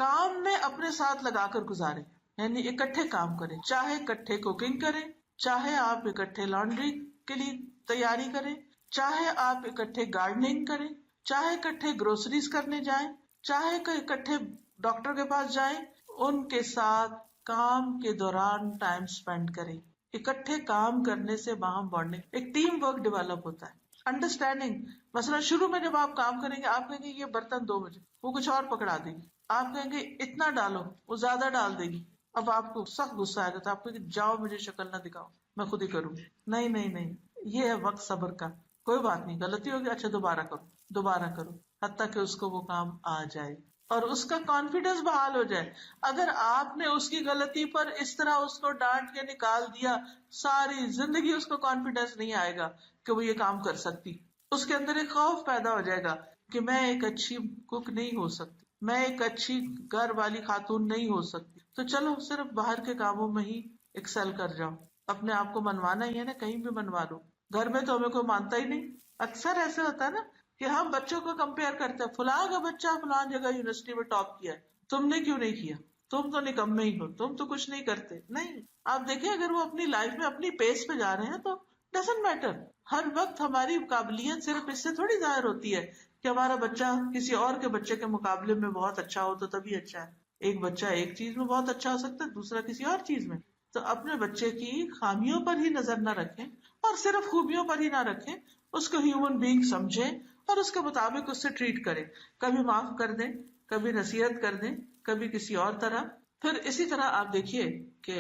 کام میں اپنے ساتھ لگا کر گزارے، یعنی اکٹھے کام کریں، چاہے اکٹھے کوکنگ کریں، چاہے آپ اکٹھے لانڈری کے لیے تیاری کریں، چاہے آپ اکٹھے گارڈننگ کریں، چاہے اکٹھے گروسریز کرنے جائیں، چاہے کہ اکٹھے ڈاکٹر کے پاس جائیں، ان کے ساتھ کام کے دوران ٹائم سپینڈ کریں. اکٹھے کام کرنے سے وہاں بانڈنگ، ایک ٹیم ورک ڈیولپ ہوتا ہے. انڈرسٹینڈنگ، مثلا شروع میں جب آپ کام کریں گے، آپ کہیں گے یہ برتن دو مجھے، وہ کچھ اور پکڑا دے گی. آپ کہیں گے اتنا ڈالو، وہ زیادہ ڈال دے گی. اب آپ کو سخت غصہ آئے گا تو آپ کہیں گے جاؤ مجھے شکل نہ دکھاؤ، میں خود ہی کروں. نہیں نہیں نہیں، یہ ہے وقت صبر کا. کوئی بات نہیں، غلطی ہوگی، اچھا دوبارہ کرو، دوبارہ کرو، حتیٰ کہ اس کو وہ کام آ جائے اور اس کا کانفیڈینس بحال ہو جائے. اگر آپ نے اس کی غلطی پر اس طرح اس کو ڈانٹ کے نکال دیا، ساری زندگی اس کو کانفیڈینس نہیں آئے گا کہ وہ یہ کام کر سکتی. اس کے اندر ایک خوف پیدا ہو جائے گا کہ میں ایک اچھی کک نہیں ہو سکتی، میں ایک اچھی گھر والی خاتون نہیں ہو سکتی. تو چلو صرف باہر کے کاموں میں ہی ایکسل کر جاؤ. اپنے آپ کو منوانا ہی ہے نا، کہیں بھی منوا لو. گھر میں تو ہمیں کوئی مانتا ہی نہیں. اکثر ایسے ہوتا ہے نا کہ ہم بچوں کو کمپیئر کرتے ہیں، فلاں کا بچہ فلاں جگہ یونیورسٹی میں ٹاپ کیا ہے، تم نے کیوں نہیں کیا، تم تو نکمے ہی ہو، تم تو کچھ نہیں کرتے. نہیں، آپ دیکھیں اگر وہ اپنی لائف میں اپنی پیس پہ جا رہے ہیں تو ڈزنٹ میٹر. ہر وقت ہماری قابلیت صرف اس سے تھوڑی ظاہر ہوتی ہے کہ ہمارا بچہ کسی اور کے بچے کے مقابلے میں بہت اچھا ہو تو تبھی اچھا ہے. ایک بچہ ایک چیز میں بہت اچھا ہو سکتا ہے، دوسرا کسی اور چیز میں. تو اپنے بچے کی خامیوں پر ہی نظر نہ رکھیں اور صرف خوبیوں پر ہی نہ رکھیں، اس کو ہیومن بینگ سمجھیں اور اس کے مطابق اس سے ٹریٹ کریں. کبھی معاف کر دیں، کبھی نصیحت کر دیں، کبھی کسی اور طرح. پھر اسی طرح آپ دیکھیے کہ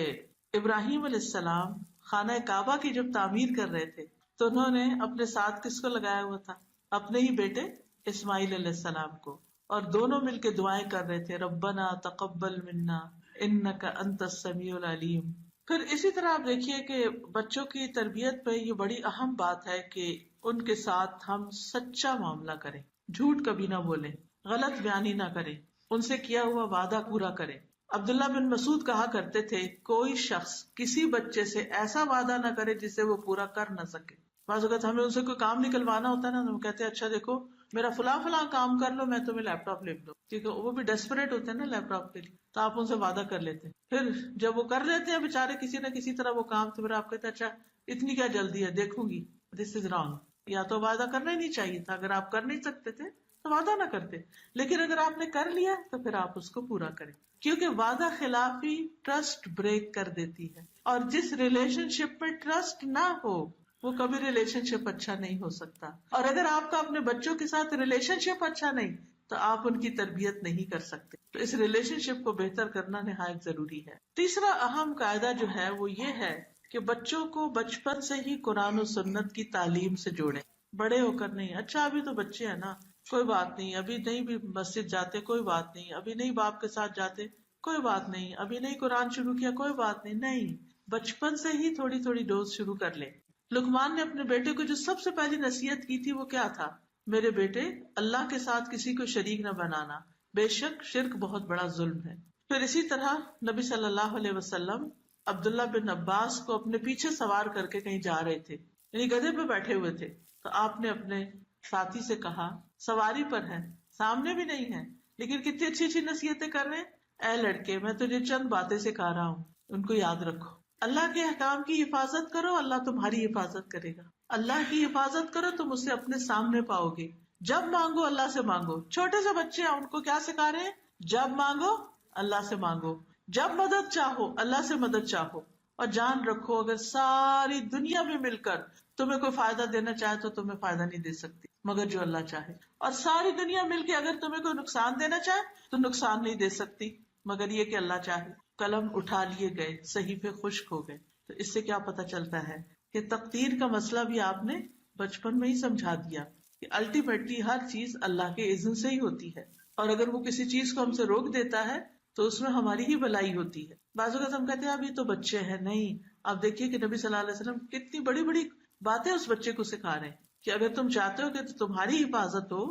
ابراہیم علیہ السلام خانہ کعبہ کی جب تعمیر کر رہے تھے تو انہوں نے اپنے ساتھ کس کو لگایا ہوا تھا؟ اپنے ہی بیٹے اسماعیل علیہ السلام کو. اور دونوں مل کے دعائیں کر رہے تھے، ربنا تقبل منا انک انت السمیع العلیم. پھر اسی طرح آپ دیکھیے کہ بچوں کی تربیت پہ یہ بڑی اہم بات ہے کہ ان کے ساتھ ہم سچا معاملہ کریں، جھوٹ کبھی نہ بولیں، غلط بیانی نہ کریں، ان سے کیا ہوا وعدہ پورا کریں. عبداللہ بن مسعود کہا کرتے تھے کوئی شخص کسی بچے سے ایسا وعدہ نہ کرے جسے وہ پورا کر نہ سکے. بعض اوقات ہمیں ان سے کوئی کام نکلوانا ہوتا ہے نا، تو ہم کہتے ہیں اچھا دیکھو میرا فلاں فلاں کام کر لو، میں تمہیں لیپ ٹاپ لے دو، کیونکہ وہ بھی ڈیسپریٹ ہوتے ہیں نا لیپ ٹاپ کے لیے. تو آپ ان سے وعدہ کر لیتے ہیں، پھر جب وہ کر لیتے ہیں بےچارے کسی نہ کسی طرح وہ کام، تو پھر آپ کہتے ہیں اچھا اتنی کیا جلدی ہے، دیکھوں گی. دس از رانگ. یا تو وعدہ کرنا ہی نہیں چاہیے تھا. اگر آپ کر نہیں سکتے تھے تو وعدہ نہ کرتے، لیکن اگر آپ نے کر لیا تو پھر آپ اس کو پورا کریں، کیونکہ وعدہ خلافی ٹرسٹ بریک کر دیتی ہے. اور جس ریلیشن شپ میں ٹرسٹ نہ ہو وہ کبھی ریلیشن شپ اچھا نہیں ہو سکتا. اور اگر آپ کا اپنے بچوں کے ساتھ ریلیشن شپ اچھا نہیں تو آپ ان کی تربیت نہیں کر سکتے. تو اس ریلیشن شپ کو بہتر کرنا نہایت ضروری ہے. تیسرا اہم قاعدہ جو ہے وہ یہ ہے کہ بچوں کو بچپن سے ہی قرآن و سنت کی تعلیم سے جوڑیں، بڑے ہو کر نہیں. اچھا ابھی تو بچے ہیں نا، کوئی بات نہیں، ابھی نہیں بھی مسجد جاتے، کوئی بات نہیں، ابھی نہیں باپ کے ساتھ جاتے، کوئی بات نہیں، ابھی نہیں قرآن شروع کیا، کوئی بات نہیں. نہیں، بچپن سے ہی تھوڑی تھوڑی ڈوز شروع کر لیں. لقمان نے اپنے بیٹے کو جو سب سے پہلی نصیحت کی تھی وہ کیا تھا؟ میرے بیٹے اللہ کے ساتھ کسی کو شریک نہ بنانا، بے شک شرک بہت بڑا ظلم ہے. پھر اسی طرح نبی صلی اللہ علیہ وسلم عبداللہ بن عباس کو اپنے پیچھے سوار کر کے کہیں جا رہے تھے، یعنی گدھے پہ بیٹھے ہوئے تھے. تو آپ نے اپنے ساتھی سے کہا سواری پر ہے، سامنے بھی نہیں ہے، لیکن کتنی اچھی اچھی نصیحتیں کر رہے ہیں. اے لڑکے میں تجھے چند باتیں سکھا رہا ہوں، ان کو یاد رکھو. اللہ کے احکام کی حفاظت کرو، اللہ تمہاری حفاظت کرے گا. اللہ کی حفاظت کرو، تم اسے اپنے سامنے پاؤ گے. جب مانگو اللہ سے مانگو. چھوٹے سے بچے ہیں، ان کو کیا سکھا رہے ہیں؟ جب مانگو اللہ سے مانگو، جب مدد چاہو اللہ سے مدد چاہو. اور جان رکھو اگر ساری دنیا میں مل کر تمہیں کوئی فائدہ دینا چاہے تو تمہیں فائدہ نہیں دے سکتی مگر جو اللہ چاہے، اور ساری دنیا مل کے اگر تمہیں کوئی نقصان دینا چاہے تو نقصان نہیں دے سکتی مگر یہ کہ اللہ چاہے. قلم اٹھا لیے گئے، صحیفے خشک ہو گئے. تو اس سے کیا پتہ چلتا ہے کہ تقدیر کا مسئلہ بھی آپ نے بچپن میں ہی سمجھا دیا کہ الٹیمیٹلی ہر چیز اللہ کے اذن سے ہی ہوتی ہے، اور اگر وہ کسی چیز کو ہم سے روک دیتا ہے تو اس میں ہماری ہی بھلائی ہوتی ہے. بعض اوقات ہم کہتے ہیں اب یہ تو بچے ہیں. نہیں، آپ دیکھیے کہ نبی صلی اللہ علیہ وسلم کتنی بڑی بڑی باتیں اس بچے کو سکھا رہے ہیں کہ اگر تم چاہتے ہو کہ تمہاری حفاظت ہو،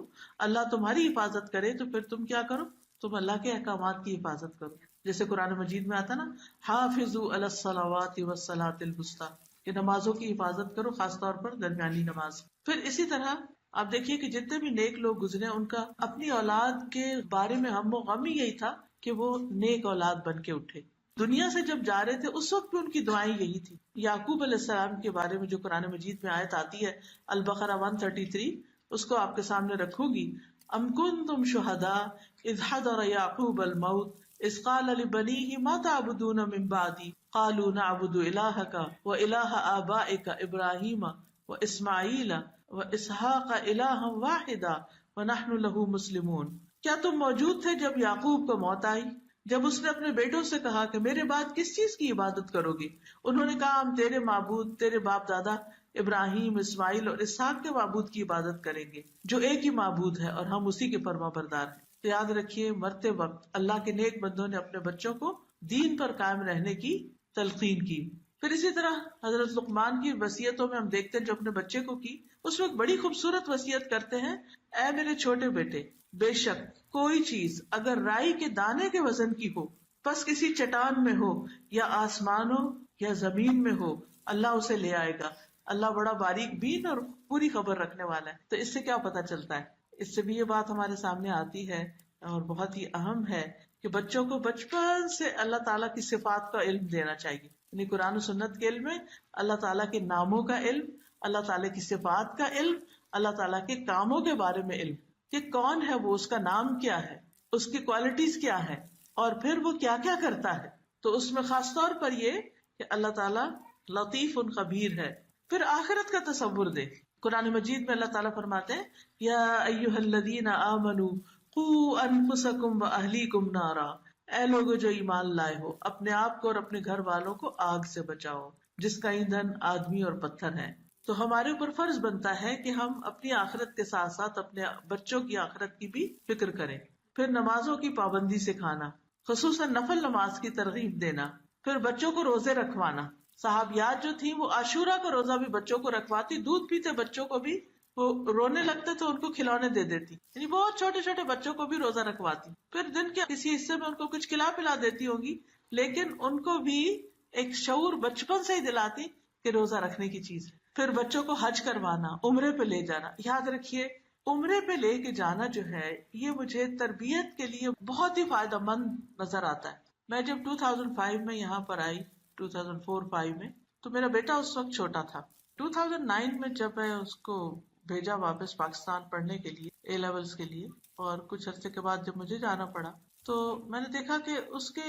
اللہ تمہاری حفاظت کرے، تو پھر تم کیا کرو؟ تم اللہ کے احکامات کی حفاظت کرو. جیسے قرآن مجید میں آتا نا حافظوا علی الصلوات والصلاۃ الوسطی، کہ نمازوں کی حفاظت کرو، خاص طور پر درمیانی نماز. پھر اسی طرح آپ دیکھیے کہ جتنے بھی نیک لوگ گزرے ان کا اپنی اولاد کے بارے میں ہم و غم ہی یہی تھا کہ وہ نیک اولاد بن کے اٹھے. دنیا سے جب جا رہے تھے اس وقت بھی ان کی دعائیں یہی تھی. یعقوب علیہ السلام کے بارے میں جو قرآن مجید میں آیت آتی ہے البقرہ 133، اس کو آپ کے سامنے رکھوں گی. ام کنتم شہداء اذ حضر یعقوب الموت اذ قال لبنیہ ما تعبدون من بعدی قالوا نعبد الہک والہ آبائک ابراہیم واسماعیل واسحاق الہا واحدا ونحن لہ مسلمون. کیا تم موجود تھے جب یعقوب کو موت آئی، جب اس نے اپنے بیٹوں سے کہا کہ میرے بعد کس چیز کی عبادت کرو گے؟ انہوں نے کہا ہم تیرے معبود، تیرے باپ دادا ابراہیم، اسماعیل اور اسحاق کے معبود کی عبادت کریں گے جو ایک ہی معبود ہے اور ہم اسی کے فرما بردار ہیں. تو یاد رکھیے مرتے وقت اللہ کے نیک بندوں نے اپنے بچوں کو دین پر قائم رہنے کی تلقین کی. پھر اسی طرح حضرت لقمان کی وصیتوں میں ہم دیکھتے ہیں جو اپنے بچے کو کی، اس میں ایک بڑی خوبصورت وصیت کرتے ہیں، اے میرے چھوٹے بیٹے، بے شک کوئی چیز اگر رائی کے دانے کے وزن کی ہو، پس کسی چٹان میں ہو یا آسمانوں یا زمین میں ہو، اللہ اسے لے آئے گا. اللہ بڑا باریک بین اور پوری خبر رکھنے والا ہے. تو اس سے کیا پتا چلتا ہے؟ اس سے بھی یہ بات ہمارے سامنے آتی ہے اور بہت ہی اہم ہے کہ بچوں کو بچپن سے اللہ تعالیٰ کی صفات کا علم دینا چاہیے. یعنی قرآن و سنت کے علم میں اللہ تعالیٰ کے ناموں کا علم، اللہ تعالیٰ کی صفات کا علم، اللہ تعالیٰ کے کاموں کے بارے میں علم کہ کون ہے وہ، اس کا نام کیا ہے، اس کی کوالٹیز کیا ہے اور پھر وہ کیا کیا کرتا ہے. تو اس میں خاص طور پر یہ کہ اللہ تعالیٰ لطیف خبیر ہے. پھر آخرت کا تصور دے. قرآن مجید میں اللہ تعالیٰ فرماتے ہیں یا ایھا الذین آمنوا قوا انفسکم واہلیکم نارا، اے لوگو جو ایمان لائے ہو اپنے آپ کو اور اپنے گھر والوں کو آگ سے بچاؤ جس کا ایندھن آدمی اور پتھر ہے. تو ہمارے اوپر فرض بنتا ہے کہ ہم اپنی آخرت کے ساتھ ساتھ اپنے بچوں کی آخرت کی بھی فکر کریں. پھر نمازوں کی پابندی سکھانا، خصوصاً نفل نماز کی ترغیب دینا. پھر بچوں کو روزے رکھوانا. صحابیات جو تھیں وہ عاشورہ کا روزہ بھی بچوں کو رکھواتی، دودھ پیتے بچوں کو بھی وہ رونے لگتے تو ان کو کھلونے دے دیتی، یعنی بہت چھوٹے چھوٹے بچوں کو بھی روزہ رکھواتی. پھر دن کے کسی حصے میں ان کو کچھ کھلا پلا دیتی ہوگی، لیکن ان کو بھی ایک شعور بچپن سے ہی دلاتی کہ روزہ رکھنے کی چیز ہے. پھر بچوں کو حج کروانا، عمرے پہ لے جانا. یاد رکھیے عمرے پہ لے کے جانا جو ہے یہ مجھے تربیت کے لیے بہت ہی فائدہ مند نظر آتا ہے. میں جب 2005 میں یہاں پر آئی، 2004-05 میں، تو میرا بیٹا اس وقت چھوٹا تھا. 2009 میں جب میں اس کو بھیجا واپس پاکستان پڑھنے کے لیے اے لیولز کے لیے، اور کچھ عرصے کے بعد جب مجھے جانا پڑا تو میں نے دیکھا کہ اس کے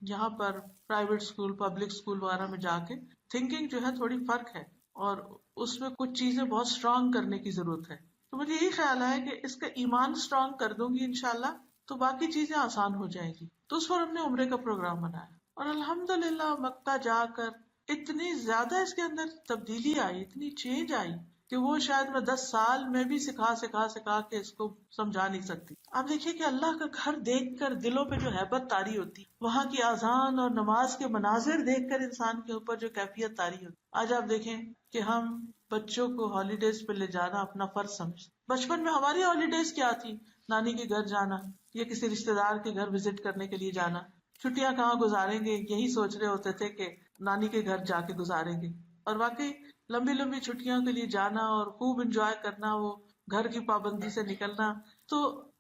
یہاں پر پرائیویٹ اسکول، پبلک اسکول وغیرہ میں جا کے تھنکنگ جو ہے تھوڑی فرق ہے اور اس میں کچھ چیزیں بہت اسٹرانگ کرنے کی ضرورت ہے. تو مجھے یہی خیال ہے کہ اس کا ایمان اسٹرانگ کر دوں گی انشاءاللہ تو باقی چیزیں آسان ہو جائیں گی. تو اس پر ہم نے عمرے کا پروگرام بنایا اور الحمدللہ مکہ جا کر اتنی زیادہ اس کے اندر تبدیلی آئی، اتنی چینج آئی کہ وہ شاید میں 10 سال میں بھی سکھا کے اس کو سمجھا نہیں سکتی. آپ دیکھیے کہ اللہ کا گھر دیکھ کر دلوں پہ جو ہیبت طاری ہوتی، وہاں کی اذان اور نماز کے مناظر دیکھ کر انسان کے اوپر جو کیفیت طاری ہوتی. آج آپ دیکھیں کہ ہم بچوں کو ہالیڈیز پہ لے جانا اپنا فرض سمجھتے. بچپن میں ہماری ہالیڈیز کیا تھی؟ نانی کے گھر جانا یا کسی رشتے دار کے گھر وزٹ کرنے کے لیے جانا. چھٹیاں کہاں گزاریں گے یہی سوچ رہے ہوتے تھے کہ نانی کے گھر جا کے گزاریں گے. اور واقعی لمبی لمبی چھٹیوں کے لیے جانا اور خوب انجوائے کرنا، وہ گھر کی پابندی سے نکلنا. تو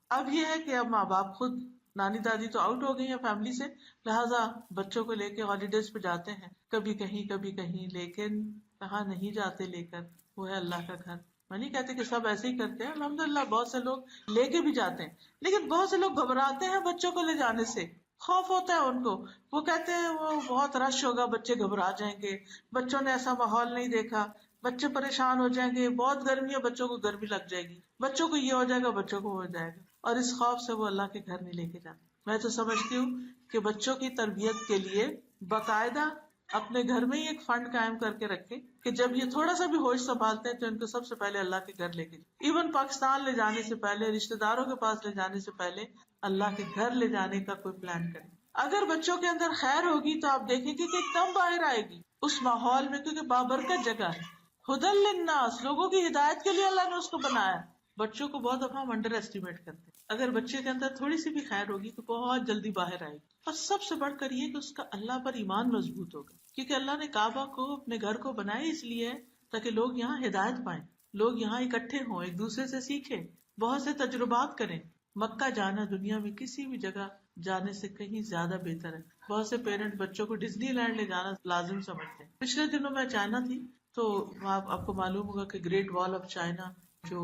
اب یہ ہے کہ اب ماں باپ خود، نانی دادی تو آؤٹ ہو گئی ہیں فیملی سے، لہٰذا بچوں کو لے کے ہالیڈیز پہ جاتے ہیں، کبھی کہیں، لیکن کہاں نہیں جاتے لے کر، وہ ہے اللہ کا گھر. میں نہیں کہتے کہ سب ایسے ہی کرتے ہیں، الحمدللہ بہت سے لوگ لے کے بھی جاتے ہیں، لیکن بہت سے لوگ گھبراتے ہیں بچوں کو لے جانے سے. خوف ہوتا ہے ان کو، وہ کہتے ہیں وہ بہت رش ہوگا، بچے گھبرا جائیں گے، بچوں نے ایسا ماحول نہیں دیکھا، بچے پریشان ہو جائیں گے، بہت گرمی ہے بچوں کو گرمی لگ جائے گی، بچوں کو یہ ہو جائے گا، بچوں کو ہو جائے گا. اور اس خوف سے وہ اللہ کے گھر نہیں لے کے جاتے. میں تو سمجھتی ہوں کہ بچوں کی تربیت کے لیے باقاعدہ اپنے گھر میں ہی ایک فنڈ قائم کر کے رکھے کہ جب یہ تھوڑا سا بھی ہوش سنبھالتے ہیں تو ان کو سب سے پہلے اللہ کے گھر لے کے جائے. ایون پاکستان لے جانے سے پہلے، رشتے داروں کے پاس لے جانے سے پہلے اللہ کے گھر لے جانے کا کوئی پلان کریں. اگر بچوں کے اندر خیر ہوگی تو آپ دیکھیں گے کہ ایک دم باہر آئے گی اس ماحول میں، کیونکہ بابرکت جگہ ہے. ہدی للناس، لوگوں کی ہدایت کے لیے اللہ نے اس کو بنایا. بچوں کو بہت دفعہ ہم انڈر ایسٹیمیٹ کرتے ہیں. اگر بچے کے اندر تھوڑی سی بھی خیر ہوگی تو بہت جلدی باہر آئے گی. اور سب سے بڑھ کر یہ کہ اس کا اللہ پر ایمان مضبوط ہوگا، کیونکہ اللہ نے کعبہ کو، اپنے گھر کو بنایا اس لیے تاکہ لوگ یہاں ہدایت پائیں، لوگ یہاں اکٹھے ہوں، ایک دوسرے سے سیکھیں، بہت سے تجربات کریں. مکہ جانا دنیا میں کسی بھی جگہ جانے سے کہیں زیادہ بہتر ہے. بہت سے پیرنٹ بچوں کو ڈزنی لینڈ لے جانا لازم سمجھتے ہیں. پچھلے دنوں میں چائنا تھی تو آپ کو معلوم ہوگا کہ گریٹ وال آف چائنا جو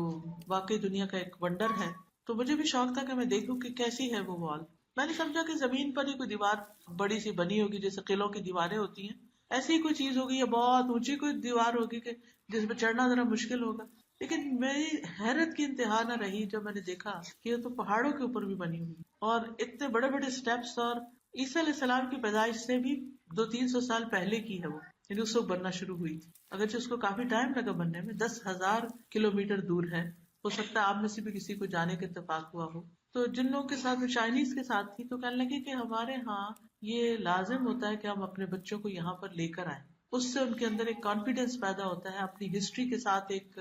واقعی دنیا کا ایک ونڈر ہے، تو مجھے بھی شوق تھا کہ میں دیکھوں کہ کیسی ہے وہ وال. میں نے سمجھا کہ زمین پر ہی کوئی دیوار بڑی سی بنی ہوگی جیسے قلعوں کی دیواریں ہوتی ہیں، ایسی ہی کوئی چیز ہوگی یا بہت اونچی کوئی دیوار ہوگی کہ جس پہ چڑھنا ذرا مشکل ہوگا. لیکن میری حیرت کی انتہا نہ رہی جب میں نے دیکھا کہ یہ تو پہاڑوں کے اوپر بھی بنی ہوئی اور اتنے بڑے بڑے سٹیپس، اور عیسیٰ علیہ السلام کی پیدائش سے بھی 200-300 سال پہلے کی ہے وہ، یعنی اس وقت بننا شروع ہوئی تھی. اگرچہ اس کو کافی ٹائم لگا بننے میں، 10,000 کلومیٹر دور ہے. ہو سکتا ہے آپ میں سے بھی کسی کو جانے کا اتفاق ہوا ہو. تو جن لوگوں کے ساتھ چائنیز کے ساتھ تھی تو کہنے لگے کہ ہمارے ہاں یہ لازم ہوتا ہے کہ ہم اپنے بچوں کو یہاں پر لے کر آئیں. اس سے ان کے اندر ایک کانفیڈینس پیدا ہوتا ہے، اپنی ہسٹری کے ساتھ ایک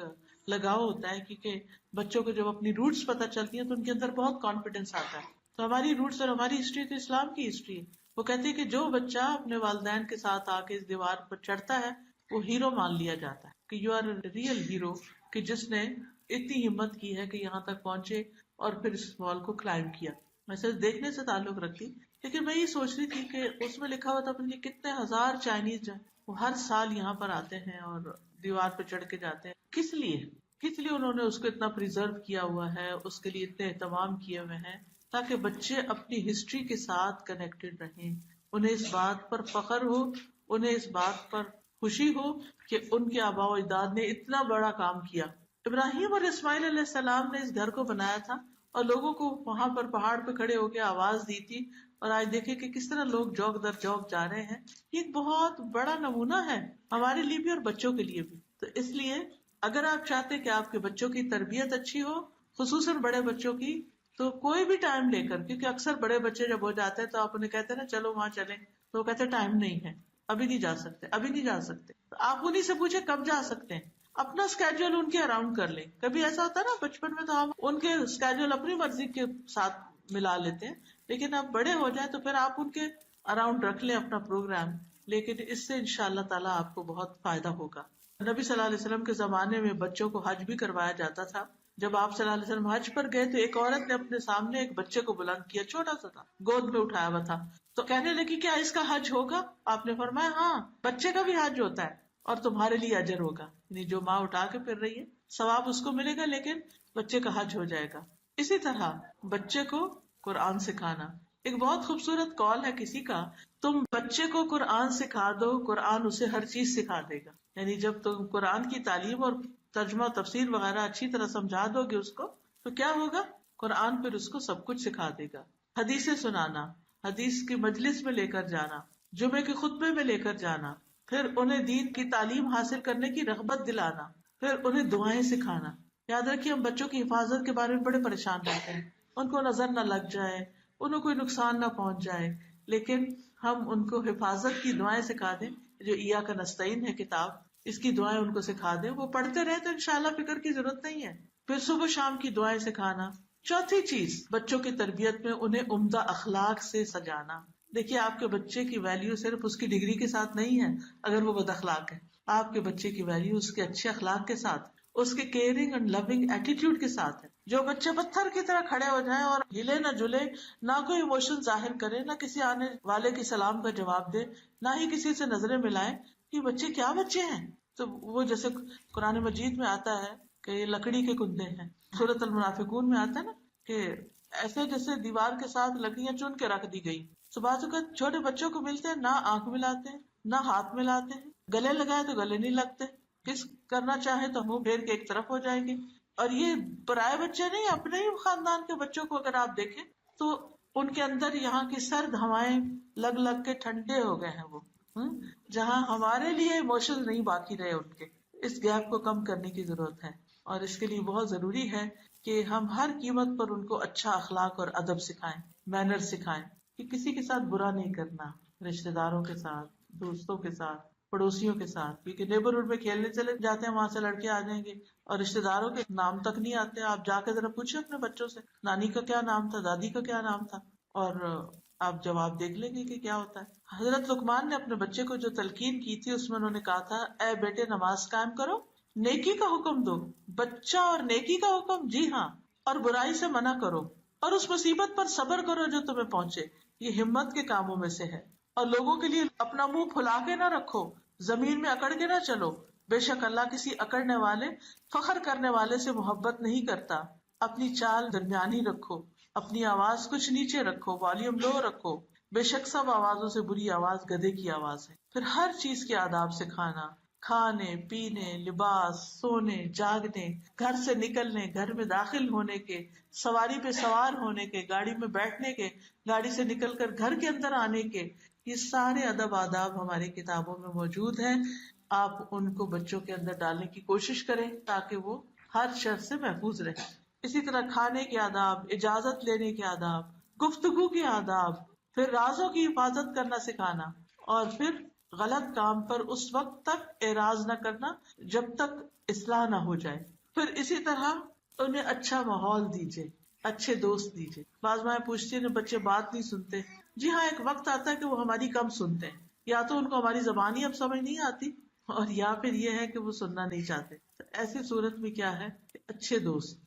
لگاؤ ہوتا ہے، کیونکہ بچوں کو جب اپنی روٹس پتہ چلتی ہیں تو ان کے اندر بہت کانفیڈینس آتا ہے. تو ہماری روٹس اور ہماری ہسٹری تو اسلام کی ہسٹری ہے. وہ کہتے ہیں کہ جو بچہ اپنے والدین کے ساتھ آ کے اس دیوار پر چڑھتا ہے وہ ہیرو مان لیا جاتا ہے کہ یو آر ریئل ہیرو، کہ جس نے اتنی ہمت کی ہے کہ یہاں تک پہنچے اور پھر اس وال کو کلائم کیا. میں صرف دیکھنے سے تعلق رکھتی، لیکن میں یہ سوچ رہی تھی کہ اس میں لکھا ہوا تھا کہ کتنے ہزار چائنیز جو ہیں وہ ہر سال یہاں پر آتے ہیں اور دیوار پہ چڑھ کے جاتے ہیں. کس لیے انہوں نے اس کو اتنا پریزرو کیا ہوا ہے، اس کے لیے اتنے اہتمام کیے ہوئے ہیں تاکہ بچے اپنی ہسٹری کے ساتھ کنیکٹڈ رہیں، انہیں اس بات پر فخر ہو، انہیں اس بات پر خوشی ہو کہ ان کے آباء و اجداد نے اتنا بڑا کام کیا. ابراہیم اور اسماعیل علیہ السلام نے اس گھر کو بنایا تھا اور لوگوں کو وہاں پر پہاڑ پہ کھڑے ہو کے آواز دی تھی، اور آج دیکھیں کہ کس طرح لوگ جوگ در جوگ جا رہے ہیں. یہ ایک بہت بڑا نمونہ ہے ہمارے لیے بھی اور بچوں کے لیے بھی. تو اس لیے اگر آپ چاہتے کہ آپ کے بچوں کی تربیت اچھی ہو، خصوصاً بڑے بچوں کی، تو کوئی بھی ٹائم لے کر، کیونکہ اکثر بڑے بچے جب ہو جاتے ہیں تو آپ انہیں کہتے ہیں نا چلو وہاں چلیں، تو وہ کہتے ہیں ٹائم نہیں ہے، ابھی نہیں جا سکتے، ابھی نہیں جا سکتے. تو آپ انہیں سے پوچھیں کب جا سکتے ہیں، اپنا اسکیڈول ان کے اراؤنڈ کر لیں. کبھی ایسا ہوتا ہے نا بچپن میں تو ہم ان کے اسکیڈول اپنی مرضی کے ساتھ ملا لیتے ہیں، لیکن اب بڑے ہو جائیں تو پھر آپ ان کے اراؤنڈ رکھ لیں اپنا پروگرام. لیکن اس سے انشاءاللہ تعالیٰ آپ کو بہت فائدہ ہوگا. نبی صلی اللہ علیہ وسلم کے زمانے میں بچوں کو حج بھی کروایا جاتا تھا. جب آپ صلی اللہ علیہ وسلم حج پر گئے تو ایک عورت نے اپنے سامنے ایک بچے کو بلند کیا، چھوٹا سا تھا، گود میں اٹھایا ہوا تھا. تو کہنے لگی کیا اس کا حج ہوگا؟ آپ نے فرمایا ہاں، بچے کا بھی حج ہوتا ہے اور تمہارے لیے اجر ہوگا. یعنی جو ماں اٹھا کے پھر رہی ہے ثواب اس کو ملے گا، لیکن بچے کا حج ہو جائے گا. اسی طرح بچے کو قرآن سکھانا، ایک بہت خوبصورت قول ہے کسی کا، تم بچے کو قرآن سکھا دو، قرآن اسے ہر چیز سکھا دے گا. یعنی جب تم قرآن کی تعلیم اور ترجمہ تفسیر وغیرہ اچھی طرح سمجھا دو گے اس کو تو کیا ہوگا؟ قرآن پھر اس کو سب کچھ سکھا دے گا. حدیثیں سنانا، حدیث کی مجلس میں لے کر جانا، جمعے کے خطبے میں لے کر جانا، پھر انہیں دین کی تعلیم حاصل کرنے کی رغبت دلانا، پھر انہیں دعائیں سکھانا. یاد رکھیے ہم بچوں کی حفاظت کے بارے میں بڑے پریشان رہتے ہیں، ان کو نظر نہ لگ جائے، انہیں کوئی نقصان نہ پہنچ جائے، لیکن ہم ان کو حفاظت کی دعائیں سکھا دیں. جو ایاک نستعین ہے کتاب، اس کی دعائیں ان کو سکھا دیں، وہ پڑھتے رہے تو انشاءاللہ فکر کی ضرورت نہیں ہے. پھر صبح شام کی دعائیں سکھانا. چوتھی چیز، بچوں کی تربیت میں انہیں عمدہ اخلاق سے سجانا. دیکھیے آپ کے بچے کی ویلیو صرف اس کی ڈگری کے ساتھ نہیں ہے اگر وہ بد اخلاق ہے. آپ کے بچے کی ویلیو اس کے اچھے اخلاق کے ساتھ، اس کے کیئرنگ اینڈ لونگ ایٹیٹیوڈ کے ساتھ ہے. جو بچے پتھر کی طرح کھڑے ہو جائیں اور ہلے نہ جلے، نہ کوئی ایموشن ظاہر کرے، نہ کسی آنے والے کی سلام کا جواب دے، نہ ہی کسی سے نظریں ملائیں، یہ بچے کیا بچے ہیں؟ تو وہ جیسے قرآن مجید میں آتا ہے کہ یہ لکڑی کے کندے ہیں. سورۃ المنافقون میں آتا ہے نا کہ ایسے جیسے دیوار کے ساتھ لکڑیاں چن کے رکھ دی گئی. تو بعض اوقات چھوٹے بچوں کو ملتے ہیں، نہ آنکھ ملاتے ہیں، نہ ہاتھ ملاتے ہیں، گلے لگائے تو گلے نہیں لگتے، کس کرنا چاہے تو منہ پھیر کے ایک طرف ہو جائیں گے. اور یہ پرائے بچے نہیں، اپنے ہی خاندان کے بچوں کو اگر آپ دیکھیں تو ان کے اندر یہاں کی سرد ہوائیں لگ لگ کے ٹھنڈے ہو گئے ہیں. وہ جہاں ہمارے لیے ایموشن نہیں باقی رہے ان کے، اس گیپ کو کم کرنے کی ضرورت ہے. اور اس کے لیے بہت ضروری ہے کہ ہم ہر قیمت پر ان کو اچھا اخلاق اور ادب سکھائیں، مینر سکھائیں کہ کسی کے ساتھ برا نہیں کرنا، رشتے داروں کے ساتھ، دوستوں کے ساتھ، پڑوسیوں کے ساتھ. کیونکہ نیبرہڈ میں کھیلنے چلے جاتے ہیں، وہاں سے لڑکے آ جائیں گے اور رشتے داروں کے نام تک نہیں آتے. آپ جا کے ذرا پوچھیں اپنے بچوں سے نانی کا کیا نام تھا، دادی کا کیا نام تھا، اور آپ جواب دیکھ لیں گے کہ کیا ہوتا ہے. حضرت لقمان نے اپنے بچے کو جو تلقین کی تھی اس میں انہوں نے کہا تھا، اے بیٹے نماز قائم کرو، نیکی کا حکم دو. بچہ اور نیکی کا حکم، جی ہاں، اور برائی سے منع کرو. اور اس مصیبت پر صبر کرو جو تمہیں پہنچے، یہ ہمت کے کاموں میں سے ہے۔ اور لوگوں کے لیے اپنا منہ پھلا کے نہ رکھو، زمین میں اکڑ کے نہ چلو، بے شک اللہ کسی اکڑنے والے، فخر کرنے والے سے محبت نہیں کرتا۔ اپنی چال درمیانی رکھو، اپنی آواز کچھ نیچے رکھو، والیوم لو رکھو، بے شک سب آوازوں سے بری آواز گدھے کی آواز ہے۔ پھر ہر چیز کے آداب سکھانا، کھانے پینے، لباس، سونے، جاگنے، گھر سے نکلنے، گھر میں داخل ہونے کے، سواری پہ سوار ہونے کے، گاڑی میں بیٹھنے کے، گاڑی سے نکل کر گھر کے اندر آنے کے، یہ سارے ادب آداب ہماری کتابوں میں موجود ہیں۔ آپ ان کو بچوں کے اندر ڈالنے کی کوشش کریں تاکہ وہ ہر شر سے محفوظ رہیں۔ اسی طرح کھانے کے آداب، اجازت لینے کے آداب، گفتگو کے آداب، پھر رازوں کی حفاظت کرنا سکھانا، اور پھر غلط کام پر اس وقت تک اعراض نہ کرنا جب تک اصلاح نہ ہو جائے۔ پھر اسی طرح انہیں اچھا ماحول دیجیے، اچھے دوست دیجیے۔ بعض مائیں پوچھتی ہیں بچے بات نہیں سنتے۔ جی ہاں، ایک وقت آتا ہے کہ وہ ہماری کم سنتے ہیں، یا تو ان کو ہماری زبان ہی اب سمجھ نہیں آتی، اور یا پھر یہ ہے کہ وہ سننا نہیں چاہتے۔ تو ایسی صورت میں کیا ہے کہ اچھے دوست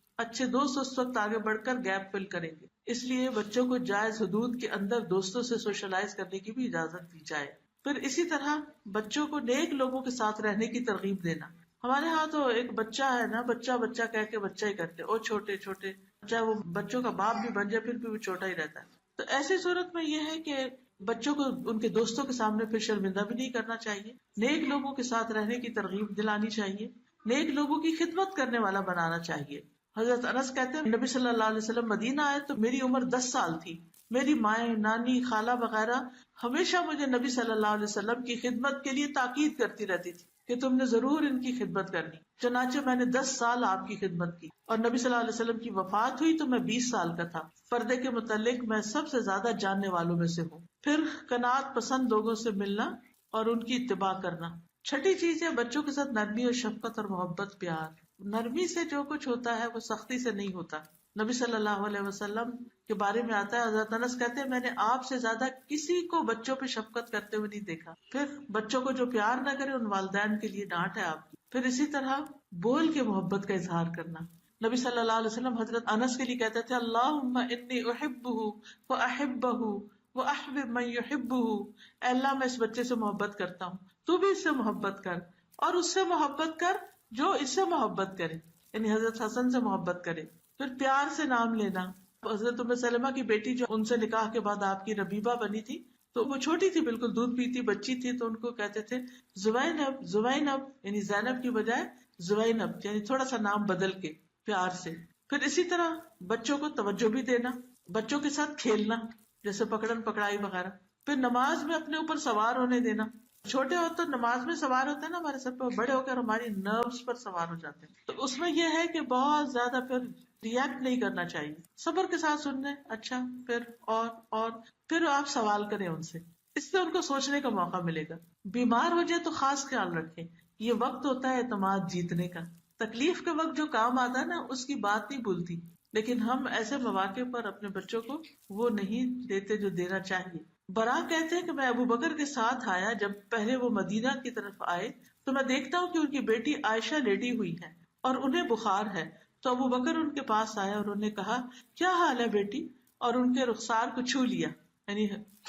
اس وقت آگے بڑھ کر گیپ فل کریں گے۔ اس لیے بچوں کو جائز حدود کے اندر دوستوں سے سوشلائز کرنے کی بھی اجازت دی جائے۔ پھر اسی طرح بچوں کو نیک لوگوں کے ساتھ رہنے کی ترغیب دینا۔ ہمارے ہاں تو ایک بچہ ہے نا، بچہ کہہ کے بچہ ہی کرتے، اور چھوٹے چاہے وہ بچوں کا باپ بھی بن جائے پھر بھی وہ چھوٹا ہی رہتا ہے۔ تو ایسی صورت میں یہ ہے کہ بچوں کو ان کے دوستوں کے سامنے پھر شرمندہ بھی نہیں کرنا چاہیے، نیک لوگوں کے ساتھ رہنے کی ترغیب دلانی چاہیے، نیک لوگوں کی خدمت کرنے والا بنانا چاہیے۔ حضرت انس کہتے ہیں نبی صلی اللہ علیہ وسلم مدینہ آئے تو میری عمر 10 سال تھی۔ میری مائیں، نانی، خالہ وغیرہ ہمیشہ مجھے نبی صلی اللہ علیہ وسلم کی خدمت کے لیے تاکید کرتی رہتی تھی کہ تم نے ضرور ان کی خدمت کرنی۔ چنانچہ میں نے 10 سال آپ کی خدمت کی، اور نبی صلی اللہ علیہ وسلم کی وفات ہوئی تو میں 20 سال کا تھا۔ پردے کے متعلق میں سب سے زیادہ جاننے والوں میں سے ہوں۔ پھر قناعت پسند لوگوں سے ملنا اور ان کی اتباع کرنا۔ چھٹی چیز ہے بچوں کے ساتھ نرمی اور شفقت اور محبت، پیار۔ نرمی سے جو کچھ ہوتا ہے وہ سختی سے نہیں ہوتا۔ نبی صلی اللہ علیہ وسلم کے بارے میں آتا ہے، حضرت انس کہتے ہیں میں نے آپ سے زیادہ کسی کو بچوں پہ شفقت کرتے ہوئے نہیں دیکھا۔ پھر بچوں کو جو پیار نہ کرے ان والدین کے لیے ڈانٹ ہے آپ کی۔ پھر اسی طرح بول کے محبت کا اظہار کرنا۔ نبی صلی اللہ علیہ وسلم حضرت انس کے لیے کہتے تھے اللہم انی احبہ واحبہ واحبب من یحبہ، اے اللہ میں اس بچے سے محبت کرتا ہوں، تو بھی اس سے محبت کر، اور اس سے محبت کر جو اس سے محبت کرے، یعنی حضرت حسن سے محبت کرے۔ پھر پیار سے نام لینا۔ حضرت ام سلمہ کی بیٹی جو ان سے نکاح کے بعد آپ کی ربیبہ بنی تھی، تو وہ چھوٹی تھی، بالکل دودھ پیتی بچی تھی، تو ان کو کہتے تھے زوینب، زوینب یعنی زینب کی بجائے زوینب، یعنی تھوڑا سا نام بدل کے پیار سے۔ پھر اسی طرح بچوں کو توجہ بھی دینا، بچوں کے ساتھ کھیلنا جیسے پکڑن پکڑائی وغیرہ۔ پھر نماز میں اپنے اوپر سوار ہونے دینا۔ چھوٹے ہو تو نماز میں سوار ہوتے ہیں نا ہمارے سر پہ، بڑے ہو کر ہماری نروز پر سوار ہو جاتے ہیں۔ تو اس میں یہ ہے کہ بہت زیادہ پھر ریئیکٹ نہیں کرنا چاہیے، صبر کے ساتھ سننے، اچھا پھر اور پھر آپ سوال کریں ان سے، اس سے ان کو سوچنے کا موقع ملے گا۔ بیمار ہو جائے تو خاص خیال رکھیں، یہ وقت ہوتا ہے اعتماد جیتنے کا۔ تکلیف کے وقت جو کام آتا ہے نا اس کی بات نہیں بھولتی، لیکن ہم ایسے مواقع پر اپنے بچوں کو وہ نہیں دیتے جو دینا چاہیے۔ برا کہتے ہیں کہ میں ابو بکر کے ساتھ آیا، جب پہلے وہ مدینہ کی طرف آئے تو میں دیکھتا ہوں کہ ان کی بیٹی عائشہ لیٹی ہوئی ہے اور انہیں بخار ہے، تو ابو بکر ان کے پاس آیا اور انہوں نے کہا کیا حال ہے بیٹی، اور ان کے رخسار کو چھو لیا، یعنی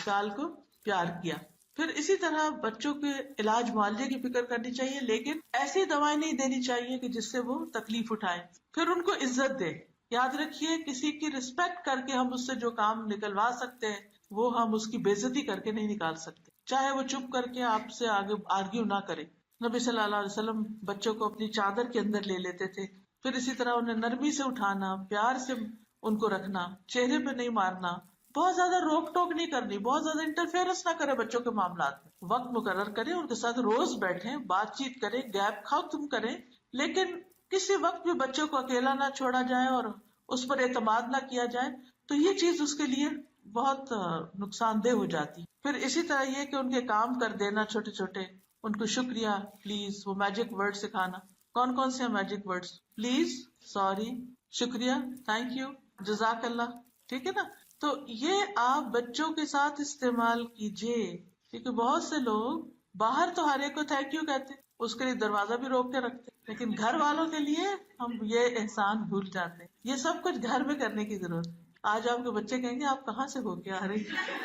گال کو پیار کیا۔ پھر اسی طرح بچوں کے علاج معالجے کی فکر کرنی چاہیے، لیکن ایسی دوائیں نہیں دینی چاہیے کہ جس سے وہ تکلیف اٹھائیں۔ پھر ان کو عزت دے۔ یاد رکھیے کسی کی رسپیکٹ کر کے ہم اس سے جو کام نکلوا سکتے ہیں وہ ہم اس کی بےعزتی کر کے نہیں نکال سکتے، چاہے وہ چپ کر کے آپ سے آگے آرگیو نہ کرے۔ نبی صلی اللہ علیہ وسلم بچوں کو اپنی چادر کے اندر لے لیتے تھے۔ پھر اسی طرح انہیں نرمی سے اٹھانا، پیار سے ان کو رکھنا، چہرے پہ نہیں مارنا، بہت زیادہ روک ٹوک نہیں کرنی، بہت زیادہ انٹرفیئرنس نہ کرے بچوں کے معاملات میں۔ وقت مقرر کریں، ان کے ساتھ روز بیٹھیں، بات چیت کریں، گیپ کھاؤ تم کریں، لیکن کسی وقت بھی بچوں کو اکیلا نہ چھوڑا جائے اور اس پر اعتماد نہ کیا جائے، تو یہ چیز اس کے لیے بہت نقصان دہ ہو جاتی۔ پھر اسی طرح یہ کہ ان کے کام کر دینا چھوٹے چھوٹے، ان کو شکریہ، پلیز، وہ میجک ورڈ سکھانا۔ کون کون سے میجک ورڈز؟ پلیز، سوری، شکریہ، تھینک یو، جزاک اللہ، ٹھیک ہے نا؟ تو یہ آپ بچوں کے ساتھ استعمال کیجیے، کیونکہ بہت سے لوگ باہر تو ہر ایک کو تھینک یو کہتے، اس کے لیے دروازہ بھی روک کے رکھتے، لیکن گھر والوں کے لیے ہم یہ احسان بھول جاتے ہیں۔ یہ سب کچھ گھر میں کرنے کی ضرورت ہے۔ آج آپ کے بچے کہیں گے آپ کہاں سے ہو کے آ رہے ہیں؟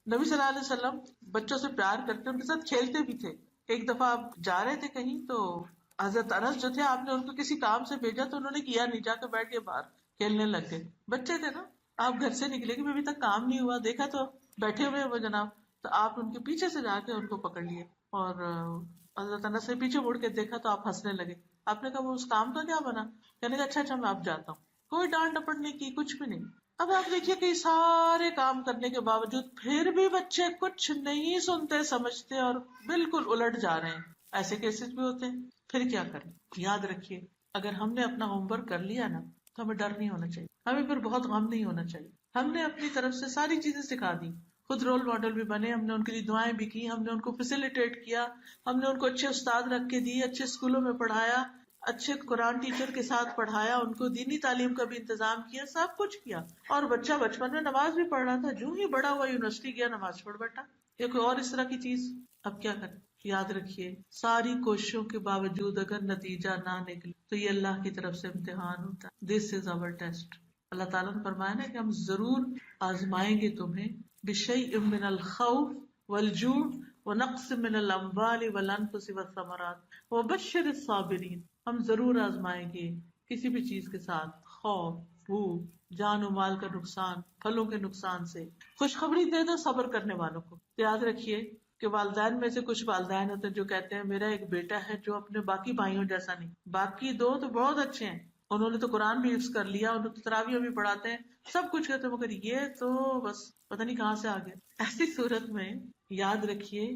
نبی صلی اللہ علیہ وسلم بچوں سے پیار کرتے، ان کے ساتھ کھیلتے بھی تھے. ایک دفعہ آپ جا رہے تھے کہیں تو حضرت انس جو تھے، آپ نے ان کو کسی کام سے بھیجا تو انہوں نے کیا نہیں، جا کے بیٹھ کے باہر کھیلنے لگ گئے. بچے تھے نا، آپ گھر سے نکلے کہ ابھی تک کام نہیں ہوا، دیکھا تو بیٹھے ہوئے وہ جناب، تو آپ ان کے پیچھے سے جا کے ان کو پکڑ لیے اور حضرت انس نے پیچھے مڑ کے دیکھا تو آپ ہنسنے لگے. آپ نے کہا وہ اس کام کا کیا بنا؟ کہنے کا اچھا اچھا میں اب جاتا ہوں. کوئی ڈانٹ ڈپٹ نہیں کی، کچھ بھی نہیں. اب آپ دیکھیے کہ سارے کام کرنے کے باوجود پھر بھی بچے کچھ نہیں سنتے سمجھتے اور بالکل الٹ جا رہے ہیں. ایسے کیسز بھی ہوتے ہیں. پھر کیا کریں؟ یاد رکھیے اگر ہم نے اپنا ہوم ورک کر لیا نا تو ہمیں ڈر نہیں ہونا چاہیے، ہمیں پھر بہت غم نہیں ہونا چاہیے. ہم نے اپنی طرف سے ساری چیزیں سکھا دی، خود رول ماڈل بھی بنے، ہم نے ان کے لیے دعائیں بھی کی، ہم نے ان کو فیسیلیٹیٹ کیا، ہم نے ان کو اچھے استاد رکھ کے دیے، اچھے اسکولوں میں پڑھایا، اچھے قرآن ٹیچر کے ساتھ پڑھایا، ان کو دینی تعلیم کا بھی انتظام کیا، سب کچھ کیا. اور بچہ بچپن میں نماز بھی پڑھ رہا تھا، جو ہی بڑا ہوا یونیورسٹی گیا نماز پڑھ بیٹھا، یا کوئی اور اس طرح کی چیز. اب کیا کریں؟ یاد رکھیے ساری کوششوں کے باوجود اگر نتیجہ نہ نکلے تو یہ اللہ کی طرف سے امتحان ہوتا ہے. دس از our ٹیسٹ. اللہ تعالیٰ نے فرمایا نا کہ ہم ضرور آزمائیں گے تمہیں بشیء من الخوف والجوع ونقص من الاموال والانفس والثمرات وبشر الصابرین. ہم ضرور آزمائیں گے کسی بھی چیز کے ساتھ، خوف، بھوک، جان و مال کا نقصان، پھلوں کے نقصان سے. خوشخبری دے دو صبر کرنے والوں کو. یاد رکھیے کہ والدین میں سے کچھ والدین ہوتے ہیں جو کہتے ہیں میرا ایک بیٹا ہے جو اپنے باقی بھائیوں جیسا نہیں، باقی دو تو بہت اچھے ہیں، انہوں نے تو قرآن بھی حفظ کر لیا، انہوں نے تراویح بھی پڑھاتے ہیں، سب کچھ کرتے ہیں، مگر یہ تو بس پتہ نہیں کہاں سے آ گیا. ایسی صورت میں یاد رکھیے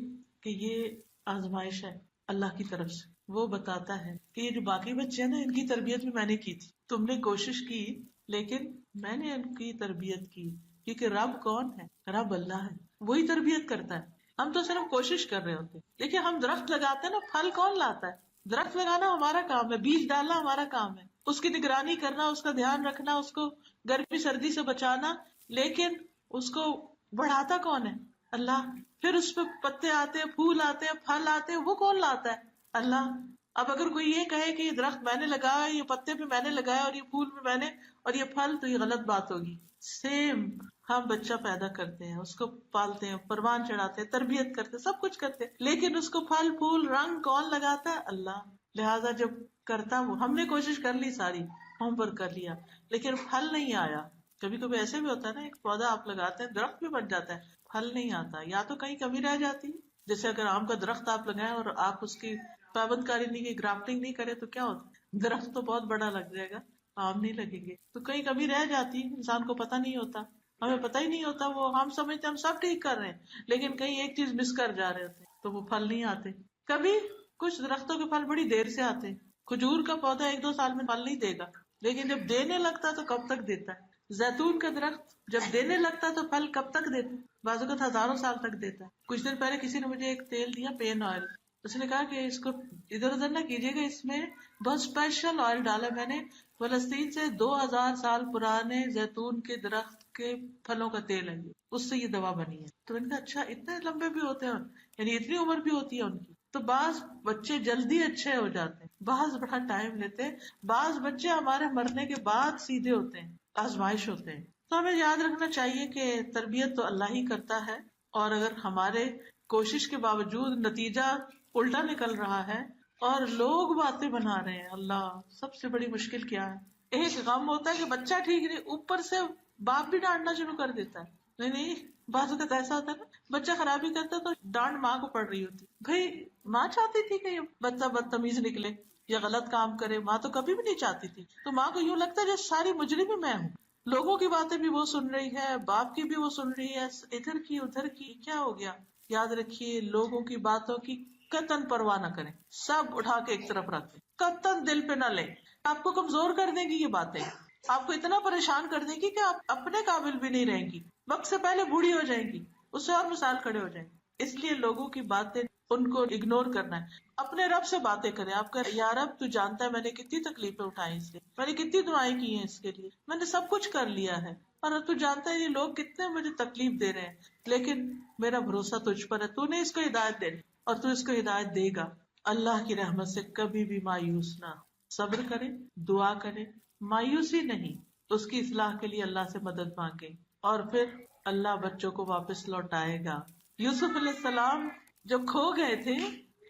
کہ یہ آزمائش ہے اللہ کی طرف سے. وہ بتاتا ہے کہ یہ جو باقی بچے ہیں نا ان کی تربیت بھی میں نے کی تھی، تم نے کوشش کی لیکن میں نے ان کی تربیت کی. کیونکہ رب کون ہے؟ رب اللہ ہے، وہی تربیت کرتا ہے. ہم تو صرف کوشش کر رہے ہوتے. دیکھیے ہم درخت لگاتے ہیں نا، پھل کون لاتا ہے؟ درخت لگانا ہمارا کام ہے، بیج ڈالنا ہمارا کام ہے، اس کی نگرانی کرنا، اس کا دھیان رکھنا، اس کو گرمی سردی سے بچانا، لیکن اس کو بڑھاتا کون ہے؟ اللہ. پھر اس پہ پتے آتے ہیں، پھول آتے ہیں، پھل آتے ہیں، وہ کون لاتا ہے؟ اللہ. اب اگر کوئی یہ کہے کہ یہ درخت میں نے لگایا، یہ پتے بھی میں نے لگایا اور یہ پھول بھی میں نے اور یہ پھل، تو یہ غلط بات ہوگی. سیم ہم بچہ پیدا کرتے ہیں، اس کو پالتے ہیں، پروان چڑھاتے ہیں، تربیت کرتے ہیں، سب کچھ کرتے ہیں، لیکن اس کو پھل پھول رنگ کون لگاتا ہے؟ اللہ. لہذا جب کرتا وہ ہم نے کوشش کر لی، ساری ہوم ورک کر لیا، لیکن پھل نہیں آیا. کبھی کبھی ایسے بھی ہوتا ہے نا، ایک پودا آپ لگاتے ہیں، درخت بھی بن جاتا ہے، پھل نہیں آتا، یا تو کہیں کمی رہ جاتی ہے. جیسے اگر آم کا درخت آپ لگائیں اور آپ اس کی پابند کاری نہیں کی، گرافٹنگ نہیں کرے تو کیا ہوتا؟ درخت تو بہت بڑا لگ جائے گا، آم نہیں لگیں گے. تو کہیں کمی رہ جاتی، انسان کو پتہ نہیں ہوتا، ہمیں پتہ ہی نہیں ہوتا. وہ ہم سمجھتے ہم سب ٹھیک کر رہے ہیں لیکن کہیں ایک چیز مس کر جا رہے ہوتے ہیں تو وہ پھل نہیں آتے. کبھی کچھ درختوں کے پھل بڑی دیر سے آتے ہیں. کھجور کا پودا 1-2 سال میں پھل نہیں دے گا، لیکن جب دینے لگتا تو کب تک دیتا ہے. زیتون کا درخت جب دینے لگتا تو پھل کب تک دیتا ہے؟ بعض اوقات ہزاروں سال تک دیتا ہے. کچھ دن پہلے کسی نے مجھے ایک تیل دیا، پین آئل. اس نے کہا کہ اس کو ادھر ادھر نہ کیجیے گا، اس میں بہت اسپیشل آئل ڈالا میں نے، فلسطین سے 2000 سال پرانے زیتون کے درخت کے پھلوں کا تیل ہے، اس سے یہ دوا بنی ہے. تو ان کا اچھا اتنے لمبے بھی ہوتے ہیں، یعنی اتنی عمر بھی ہوتی ہے ان کی. تو بعض بچے جلدی اچھے ہو جاتے ہیں، بعض بڑا ٹائم لیتے ہیں، بعض بچے ہمارے مرنے کے بعد سیدھے ہوتے ہیں، آزمائش ہوتے ہیں. تو ہمیں یاد رکھنا چاہیے کہ تربیت تو اللہ ہی کرتا ہے، اور اگر ہمارے کوشش کے باوجود نتیجہ الٹا نکل رہا ہے اور لوگ باتیں بنا رہے ہیں، اللہ سب سے بڑی مشکل کیا ہے؟ ایک غم ہوتا ہے کہ بچہ ٹھیک نہیں، اوپر سے باپ بھی ڈانٹنا شروع کر دیتا ہے. نہیں بعض اوقات ایسا ہوتا ہے نا، بچہ خرابی کرتا ہے تو ڈانٹ ماں کو پڑ رہی ہوتی. بھائی ماں چاہتی تھی کہ یہ بچہ بدتمیز نکلے یا غلط کام کرے؟ ماں تو کبھی بھی نہیں چاہتی تھی. تو ماں کو یوں لگتا ہے جیسے ساری مجرم ہی میں ہوں، لوگوں کی باتیں بھی وہ سن رہی ہے، باپ کی بھی وہ سن رہی ہے، ادھر کی ادھر کی. کیا ہو گیا؟ یاد رکھیے لوگوں کی باتوں کی قطعاً پرواہ نہ کریں، سب اٹھا کے ایک طرف رکھیں، قطعاً دل پہ نہ لیں. آپ کو کمزور کر دیں گی یہ باتیں، آپ کو اتنا پریشان کر دیں گی کہ آپ اپنے قابل بھی نہیں رہیں گی، وقت سے پہلے بوڑھی ہو جائیں گی، اس سے اور مثال کھڑے ہو جائیں گے. اس لیے لوگوں کی باتیں ان کو اگنور کرنا ہے. اپنے رب سے باتیں کریں. آپ کا یا رب تو جانتا ہے میں نے کتنی تکلیفیں اٹھائی اس لیے، میں نے کتنی دعائیں کی ہیں اس کے لیے، میں نے سب کچھ کر لیا ہے، اور تو جانتا ہے یہ لوگ کتنے مجھے تکلیف دے رہے ہیں، لیکن میرا بھروسہ تجھ پر ہے، تو نے اس کو ہدایت دینی اور تو اس کو ہدایت دے گا. اللہ کی رحمت سے کبھی بھی مایوس نہ، صبر کرے، دعا کرے، مایوسی نہیں. اس کی اصلاح کے لیے اللہ سے مدد مانگے، اور پھر اللہ بچوں کو واپس لوٹائے گا۔ یوسف علیہ السلام جب کھو گئے تھے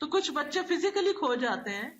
تو کچھ بچے فزیکلی کھو جاتے ہیں،